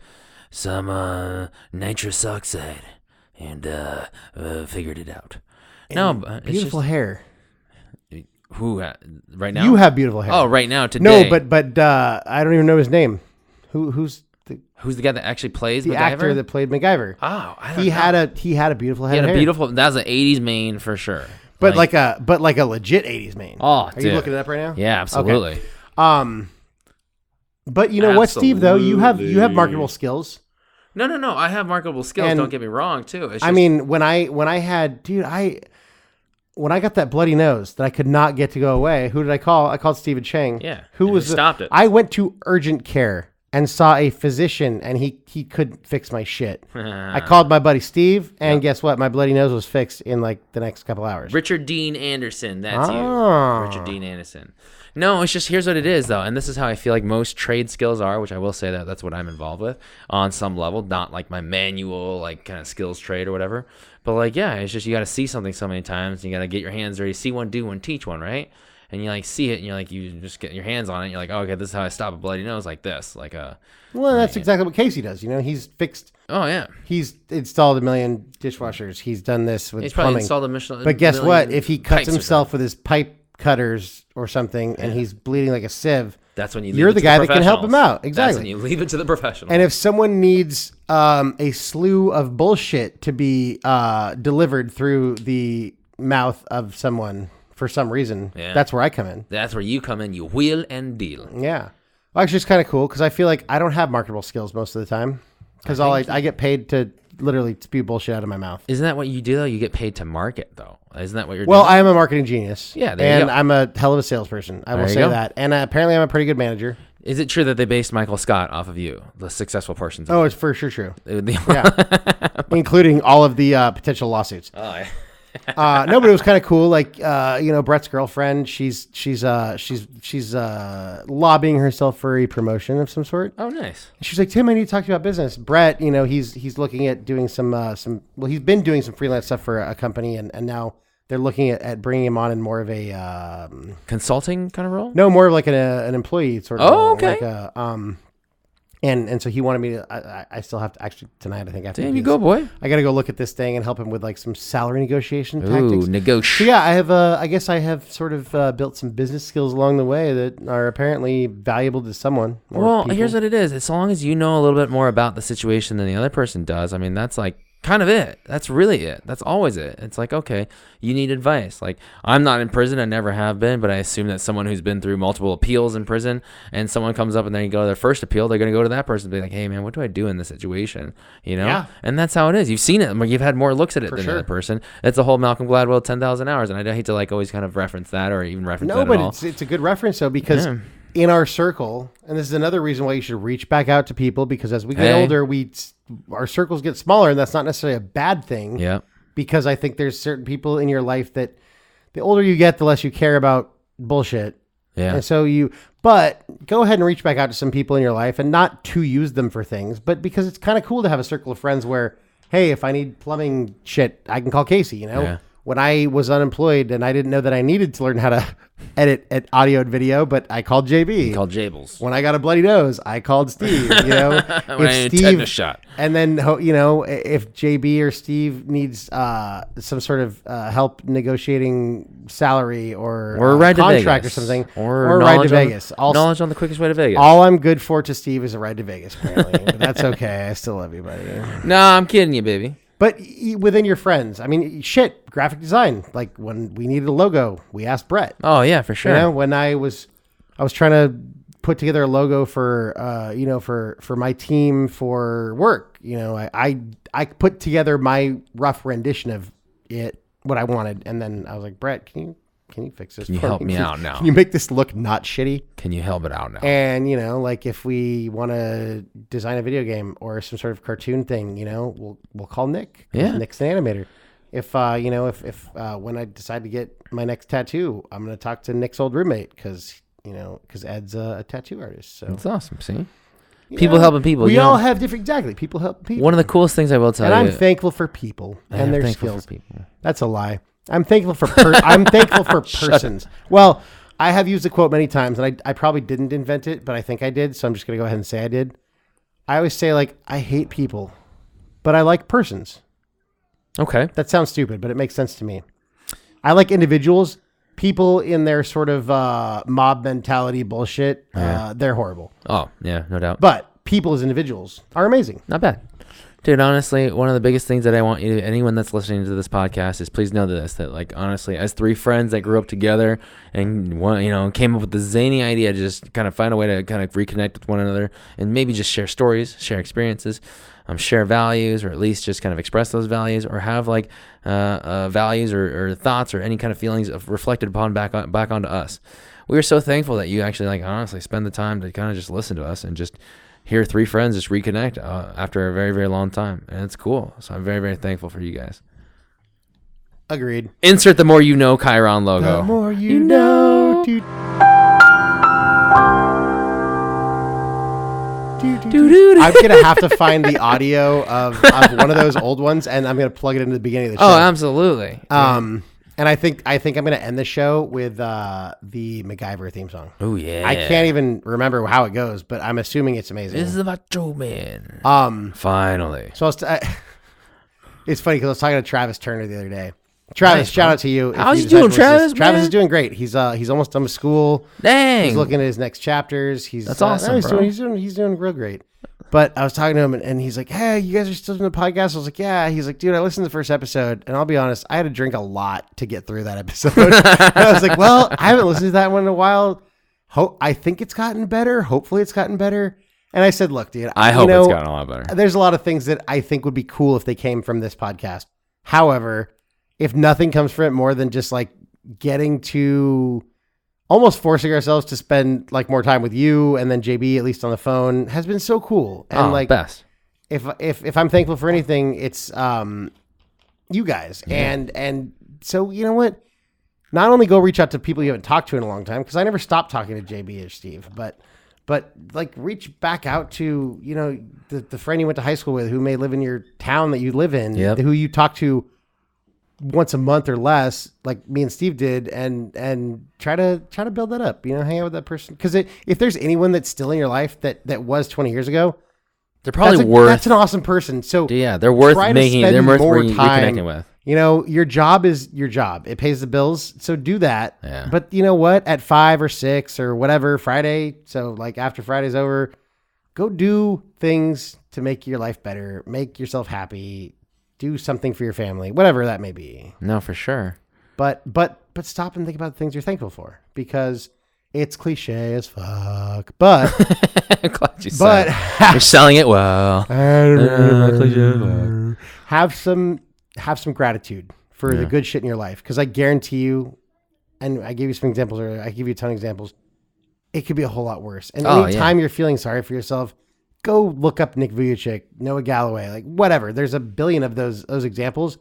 S9: some nitrous oxide, and figured it out. No, it's
S6: beautiful hair.
S9: Who right now?
S6: You have beautiful hair.
S9: Oh, right now today.
S6: No, but I don't even know his name. Who's
S9: Who's the guy that actually plays
S6: the
S9: MacGyver?
S6: actor that played MacGyver.
S9: Oh, I don't
S6: he
S9: know.
S6: had a beautiful head.
S9: He had
S6: of
S9: a
S6: hair.
S9: beautiful. That was an '80s mane for sure.
S6: But like a legit 80s mane.
S9: Oh,
S6: Are
S9: dude.
S6: you looking it up right now?
S9: Yeah, absolutely.
S6: Okay. But you know what, Steve? Though you have marketable skills.
S9: No. I have marketable skills.
S6: And-
S9: don't get me wrong, too. It's just,
S6: I mean, when I got that bloody nose that I could not get to go away, who did I call? I called Stephen Chang.
S9: Yeah,
S6: Who
S9: and
S6: was
S9: he stopped it.
S6: I went to urgent care and saw a physician, and he couldn't fix my shit. I called my buddy Steve, and guess what? My bloody nose was fixed in like the next couple hours.
S9: Richard Dean Anderson. That's
S6: Ah.
S9: you. Richard Dean Anderson. No, it's just here's what it is though, and this is how I feel like most trade skills are, which I will say that that's what I'm involved with on some level, not like my manual like kind of skills trade or whatever. But like yeah, it's just you got to see something so many times, and you got to get your hands ready, see one, do one, teach one, right? And you like see it, and you're like you just get your hands on it. And you're like, oh, okay, this is how I stop a bloody nose, like this, like a.
S6: Well, that's exactly what Casey does. You know, he's fixed.
S9: Oh yeah.
S6: He's installed 1 million dishwashers. He's done this with
S9: He's probably
S6: plumbing.
S9: installed a Michelin.
S6: But guess what? If he cuts
S9: pipes or
S6: himself with his pipe cutters or something, and he's bleeding like a sieve,
S9: that's when you. Leave
S6: you're
S9: it
S6: the
S9: to
S6: guy that can help him
S9: professionals.
S6: out. Exactly.
S9: That's when you leave it to the professionals.
S6: And if someone needs a slew of bullshit to be delivered through the mouth of someone for some reason, that's where I come in.
S9: That's where you come in. You wheel and deal.
S6: Yeah. Well, actually, it's kind of cool because I feel like I don't have marketable skills most of the time because I get paid to literally spew bullshit out of my mouth.
S9: Isn't that what you do though? You get paid to market though. Isn't that what you're
S6: Well,
S9: doing?
S6: I am a marketing genius.
S9: Yeah, there you
S6: and
S9: go.
S6: I'm a hell of a salesperson. I will
S9: There you
S6: say
S9: go.
S6: that. And apparently, I'm a pretty good manager.
S9: Is it true that they based Michael Scott off of you, the successful person?
S6: Oh, it's for sure true.
S9: Yeah.
S6: Including all of the potential lawsuits.
S9: Oh, yeah.
S6: No, but it was kind of cool. Like, Brett's girlfriend, she's lobbying herself for a promotion of some sort.
S9: Oh, nice.
S6: She's like, Tim, I need to talk to you about business. Brett, he's looking at doing some. Well, he's been doing some freelance stuff for a company, and now they're looking at bringing him on in more of a
S9: consulting kind of role.
S6: No, more of like an employee sort of.
S9: Oh,
S6: role.
S9: okay.
S6: Like a, and so he wanted me to. I still have to actually tonight. I think I have to.
S9: Damn,
S6: do
S9: you
S6: this.
S9: go, boy.
S6: I got to go look at this thing and help him with like some salary negotiation
S9: Ooh,
S6: tactics.
S9: negotiate.
S6: So yeah, I have. I guess I have sort of built some business skills along the way that are apparently valuable to someone. or
S9: Well,
S6: people.
S9: here's what it is. As long as you know a little bit more about the situation than the other person does, I mean, that's like kind of it. That's really it. That's always it. It's like, okay, you need advice. Like, I'm not in prison. I never have been, but I assume that someone who's been through multiple appeals in prison and someone comes up and they go to their first appeal, they're going to go to that person and be like, hey, man, what do I do in this situation? You know?
S6: Yeah.
S9: And that's how it is. You've seen it. Like, you've had more looks at it
S6: For
S9: than
S6: sure.
S9: the other person. It's the whole Malcolm Gladwell 10,000 hours. And I hate to like always kind of reference that or even reference that
S6: No,
S9: at
S6: but
S9: all.
S6: it's a good reference though because
S9: Yeah.
S6: in our circle, and this is another reason why you should reach back out to people because as we get
S9: Hey.
S6: older, our circles get smaller, and that's not necessarily a bad thing.
S9: Yeah.
S6: Because I think there's certain people in your life that the older you get, the less you care about bullshit.
S9: Yeah.
S6: And so but go ahead and reach back out to some people in your life and not to use them for things, but because it's kind of cool to have a circle of friends where, hey, if I need plumbing shit, I can call Casey,
S9: Yeah.
S6: When I was unemployed and I didn't know that I needed to learn how to edit audio and video, but I called JB.
S9: Called Jables.
S6: When I got a bloody nose, I called Steve,
S9: When I need a tetanus shot.
S6: And then, if JB or Steve needs some sort of help negotiating salary or
S9: Or a ride to
S6: contract
S9: Vegas.
S6: or something,
S9: Or
S6: a ride to
S9: knowledge on-
S6: Vegas.
S9: knowledge on the quickest way to Vegas.
S6: All I'm good for to Steve is a ride to Vegas, apparently. But that's okay. I still love you, buddy.
S9: Nah, I'm kidding you, baby.
S6: But within your friends, I mean, shit, graphic design. Like when we needed a logo, we asked Brett.
S9: Oh yeah, for sure.
S6: When I was trying to put together a logo for for my team for work. I put together my rough rendition of what I wanted, and then I was like, Brett, can you fix this?
S9: Can you
S6: for
S9: help
S6: me?
S9: me out now?
S6: Can you make this look not shitty?
S9: Can you help it out now?
S6: And like if we want to design a video game or some sort of cartoon thing, we'll call Nick.
S9: Yeah.
S6: Nick's an animator. If when I decide to get my next tattoo, I'm gonna talk to Nick's old roommate because Ed's a tattoo artist. So
S9: That's awesome. See, people helping people.
S6: We
S9: you know?
S6: all have different. Exactly, people help people.
S9: One of the coolest things I will tell
S6: and
S9: you.
S6: I'm thankful for people
S9: I
S6: and
S9: am
S6: their
S9: thankful for
S6: skills.
S9: people.
S6: That's a lie. I'm thankful for I'm thankful for persons. Well, I have used the quote many times, and I probably didn't invent it, but I think I did. So I'm just gonna go ahead and say I did. I always say I hate people, but I like persons.
S9: Okay.
S6: That sounds stupid, but it makes sense to me. I like individuals. People in their sort of mob mentality bullshit. They're horrible.
S9: Oh yeah, no doubt.
S6: But people as individuals are amazing.
S9: Not bad. Dude, honestly, one of the biggest things that I want you to, anyone that's listening to this podcast, is please know this, that, like, honestly, as three friends that grew up together and one, came up with the zany idea to just kind of find a way to kind of reconnect with one another and maybe just share stories, share experiences, share values, or at least just kind of express those values, or have like values or thoughts or any kind of feelings of reflected upon back onto us. We are so thankful that you actually, like, honestly spend the time to kind of just listen to us and just hear three friends just reconnect after a very, very long time. And it's cool. So I'm very, very thankful for you guys.
S6: Agreed.
S9: Insert the more you know Chiron logo.
S6: The more you know. I'm going to have to find the audio of one of those old ones, and I'm going to plug it into the beginning of the show.
S9: Oh, absolutely.
S6: And I think I'm going to end the show with the MacGyver theme song.
S9: Oh, yeah.
S6: I can't even remember how it goes, but I'm assuming it's amazing.
S9: This is about Joe Man.
S6: Finally. So it's funny because I was talking to Travis Turner the other day. Travis, shout out to you.
S9: How's he doing, Travis?
S6: Travis is doing great. He's almost done with school.
S9: Dang.
S6: He's looking at his next chapters.
S9: That's awesome, bro.
S6: He's doing real great. But I was talking to him, and he's like, "Hey, you guys are still doing the podcast?" I was like, "Yeah." He's like, "Dude, I listened to the first episode, and I'll be honest, I had to drink a lot to get through that episode." And I was like, "Well, I haven't listened to that one in a while. I think it's gotten better. Hopefully, it's gotten better." And I said, "Look, dude,
S9: I hope it's gotten a lot better.
S6: There's a lot of things that I think would be cool if they came from this podcast. However, if nothing comes from it more than just like getting to." Almost forcing ourselves to spend like more time with you and then JB, at least on the phone, has been so cool. And like
S9: best.
S6: If I'm thankful for anything, it's you guys. Yeah. And so you know what? Not only go reach out to people you haven't talked to in a long time, because I never stopped talking to JB or Steve, but like reach back out to, the friend you went to high school with who may live in your town that you live in, who you talk to once a month or less, like me and Steve did, and try to build that up, hang out with that person. Because if there's anyone that's still in your life that was 20 years ago,
S9: they're probably
S6: that's an awesome person. So
S9: yeah, they're worth reconnecting with.
S6: Your job is your job. It pays the bills. So do that.
S9: Yeah.
S6: But you know what? At 5 or 6 or whatever, Friday. So like after Friday's over, go do things to make your life better, make yourself happy. Do something for your family, whatever that may be.
S9: No, for sure.
S6: But stop and think about the things you're thankful for, because it's cliche as fuck. But
S9: glad you said you're selling it well.
S6: Have some gratitude for the good shit in your life, because I guarantee you, and I gave you some examples earlier. I give you a ton of examples. It could be a whole lot worse. And anytime you're feeling sorry for yourself, go look up Nick Vujicic, Noah Galloway, like whatever. There's a billion of those examples.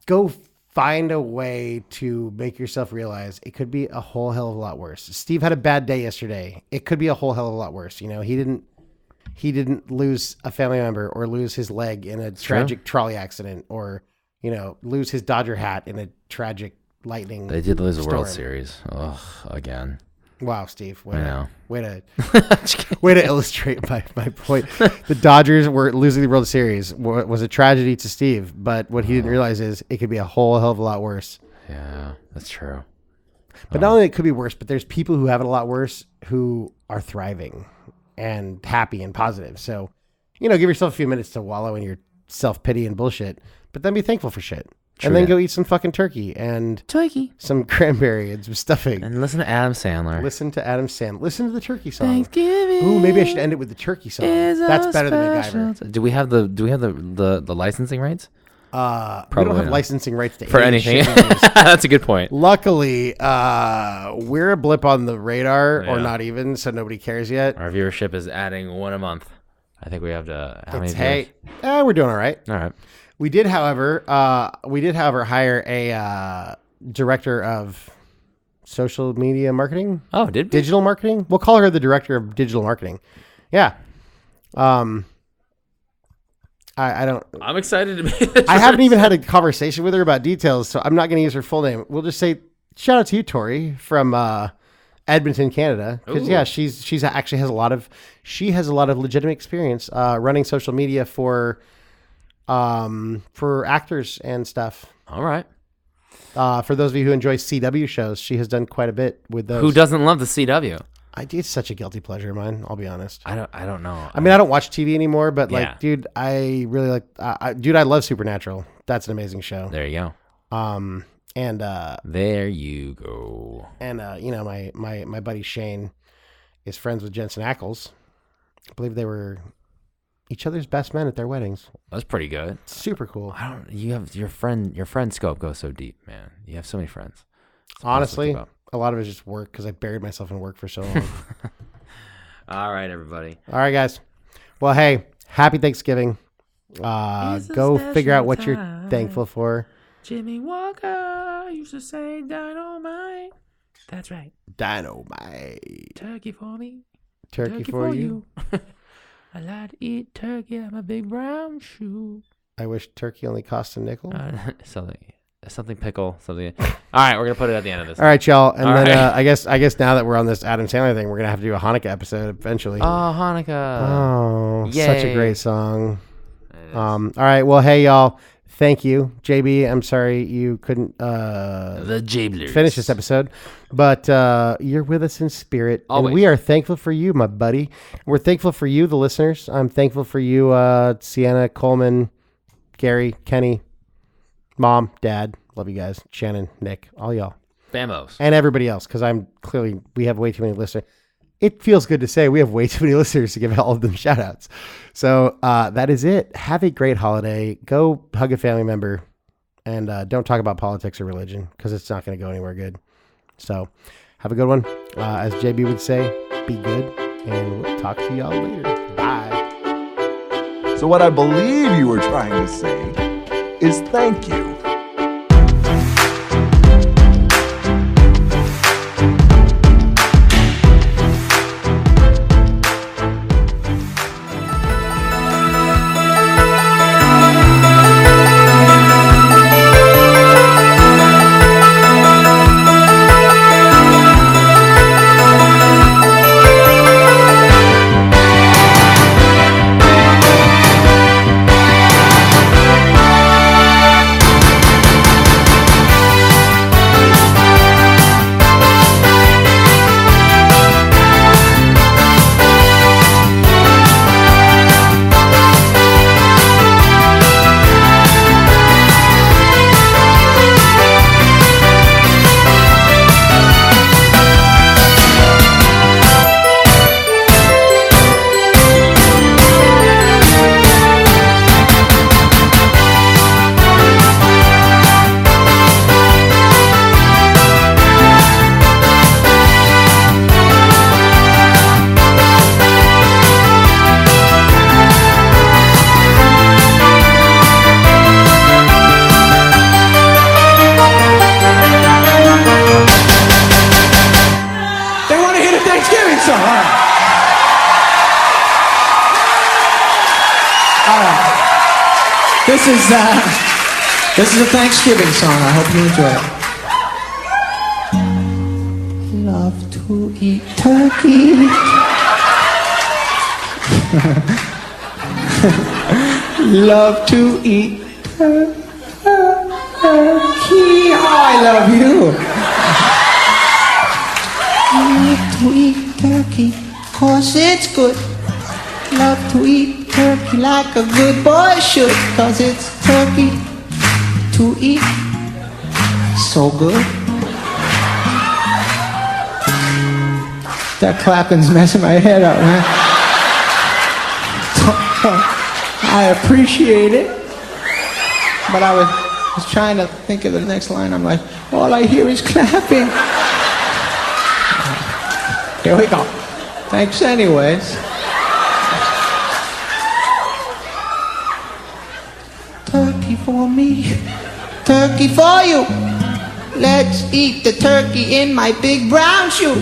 S6: Go find a way to make yourself realize it could be a whole hell of a lot worse. Steve had a bad day yesterday. It could be a whole hell of a lot worse. He didn't lose a family member or lose his leg in a tragic trolley accident, or lose his Dodger hat in a tragic lightning.
S9: They did lose
S6: storm.
S9: a World Series. Ugh, again.
S6: Wow, Steve.
S9: I know.
S6: Way to illustrate my point. The Dodgers were losing the World Series was a tragedy to Steve, but what he didn't realize is it could be a whole hell of a lot worse.
S9: Yeah, that's true.
S6: But not only it could be worse, but there's people who have it a lot worse who are thriving and happy and positive. So, give yourself a few minutes to wallow in your self-pity and bullshit, but then be thankful for shit. True, and then go eat some fucking turkey and some cranberry and some stuffing.
S9: And listen to Adam Sandler.
S6: Listen to the turkey song.
S9: Thanksgiving.
S6: Ooh, maybe I should end it with the turkey song. That's better than MacGyver.
S9: Do we have the licensing rights?
S6: Probably we don't have licensing rights to
S9: for anything. That's a good point.
S6: Luckily, we're a blip on the radar, or not even, so nobody cares yet.
S9: Our viewership is adding one a month. I think we have to.
S6: We're doing all right.
S9: All right.
S6: We did, however, hire a director of social media marketing.
S9: Oh, did we?
S6: Digital marketing? We'll call her the director of digital marketing. Yeah. I don't.
S9: I'm excited to be.
S6: I haven't even had a conversation with her about details, so I'm not going to use her full name. We'll just say shout out to you, Tori, from Edmonton, Canada, because she's actually has a lot of legitimate experience running social media for actors and stuff.
S9: All right.
S6: For those of you who enjoy CW shows, she has done quite a bit with those.
S9: Who doesn't love the CW?
S6: It's such a guilty pleasure of mine. I'll be honest.
S9: I don't know.
S6: I mean, I don't watch TV anymore, but
S9: Yeah.
S6: like, dude, I really like. Dude, I love Supernatural. That's an amazing show.
S9: There you go.
S6: And
S9: there you go.
S6: And you know, my buddy Shane is friends with Jensen Ackles. I believe they were each other's best men at their weddings.
S9: That's pretty good.
S6: Super cool.
S9: You have your friend scope goes so deep, man. You have so many friends.
S6: Honestly, a lot of it's just work because I buried myself in work for so long.
S9: All right, everybody.
S6: All right, guys. Well, hey, happy Thanksgiving. Go figure out what you're thankful for.
S9: Jimmy Walker used to say dynamite. That's right.
S6: Dynamite.
S9: Turkey for me.
S6: Turkey for you.
S9: I like to eat turkey. I'm a big brown shoe.
S6: I wish turkey only cost a nickel.
S9: Something pickle. Something. All right, we're gonna put it at the end of this.
S6: All right, y'all. And
S9: All
S6: then
S9: right.
S6: I guess now that we're on this Adam Sandler thing, we're gonna have to do a Hanukkah episode eventually.
S9: Oh, Hanukkah.
S6: Oh,
S9: Yay.
S6: such a great song. All right. Well, hey, y'all. Thank you, JB. I'm sorry you couldn't
S9: The Jablers.
S6: finish this episode, but you're with us in spirit,
S9: Always.
S6: and we are thankful for you, my buddy. We're thankful for you, the listeners. I'm thankful for you, Sienna, Coleman, Gary, Kenny, Mom, Dad. Love you guys. Shannon, Nick, all y'all,
S9: Bambos.
S6: and everybody else. Because we have way too many listeners. It feels good to say we have way too many listeners to give all of them shout outs. So that is it. Have a great holiday. Go hug a family member, and don't talk about politics or religion because it's not going to go anywhere good. So have a good one. As JB would say, be good, and we'll talk to y'all later. Bye.
S10: So what I believe you were trying to say is thank you.
S11: This is a Thanksgiving song. I hope you enjoy it. Love to eat turkey. Love to eat turkey. Oh, I love you. Love to eat turkey, 'cause it's good. Love to eat turkey like a good boy should, 'cause it's turkey to eat. So good. That clapping's messing my head up, man. I appreciate it. But I was trying to think of the next line. I'm like, all I hear is clapping. Here we go. Thanks anyways. Turkey for me, turkey for you. Let's eat the turkey in my big brown shoe.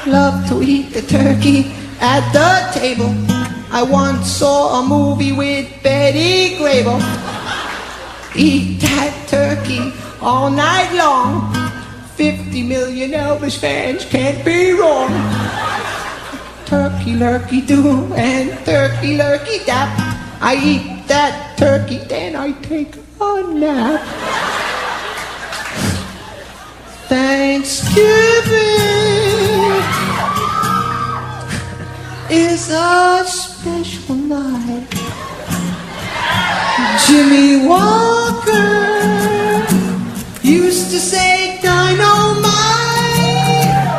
S11: Love to eat the turkey at the table. I once saw a movie with Betty Grable. Eat that turkey all night long. 50 million Elvis fans can't be wrong. Turkey lurkey do and turkey lurkey dap. I eat that turkey, then I take a nap. Thanksgiving is a special night. Jimmy Walker used to say dynamite.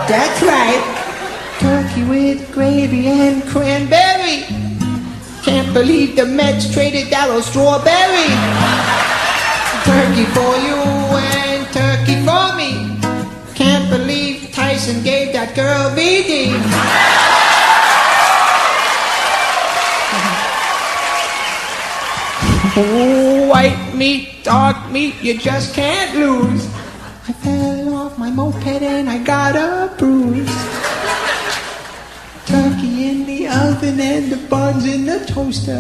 S11: That's right. Turkey with gravy and cranberry. Can't believe the Mets traded Darryl Strawberry. Turkey for you and turkey for me. Can't believe Tyson gave that girl VD. White meat, dark meat, you just can't lose. I fell off my moped and I got a bruise. Turkey in the oven and the buns in the toaster.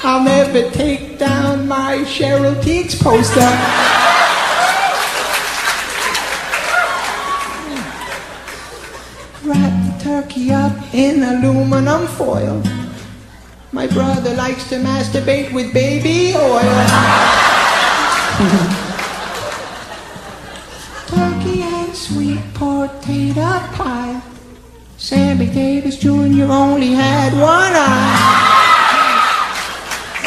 S11: I'll never take down my Cheryl Teagues poster. Wrap the turkey up in aluminum foil. My brother likes to masturbate with baby oil. Turkey and sweet potato pie. Sammy Davis Jr. only had one eye.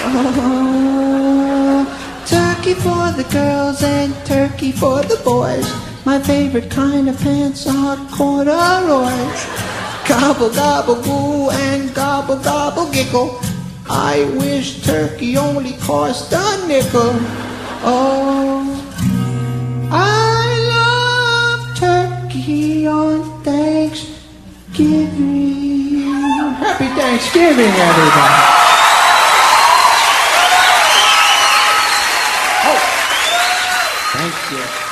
S11: Oh, turkey for the girls and turkey for the boys. My favorite kind of pants are corduroys. Gobble, gobble, goo, and gobble, gobble, giggle. I wish turkey only cost a nickel. Oh, I love turkey on Thanksgiving. Happy Thanksgiving, everybody. Oh, thank you.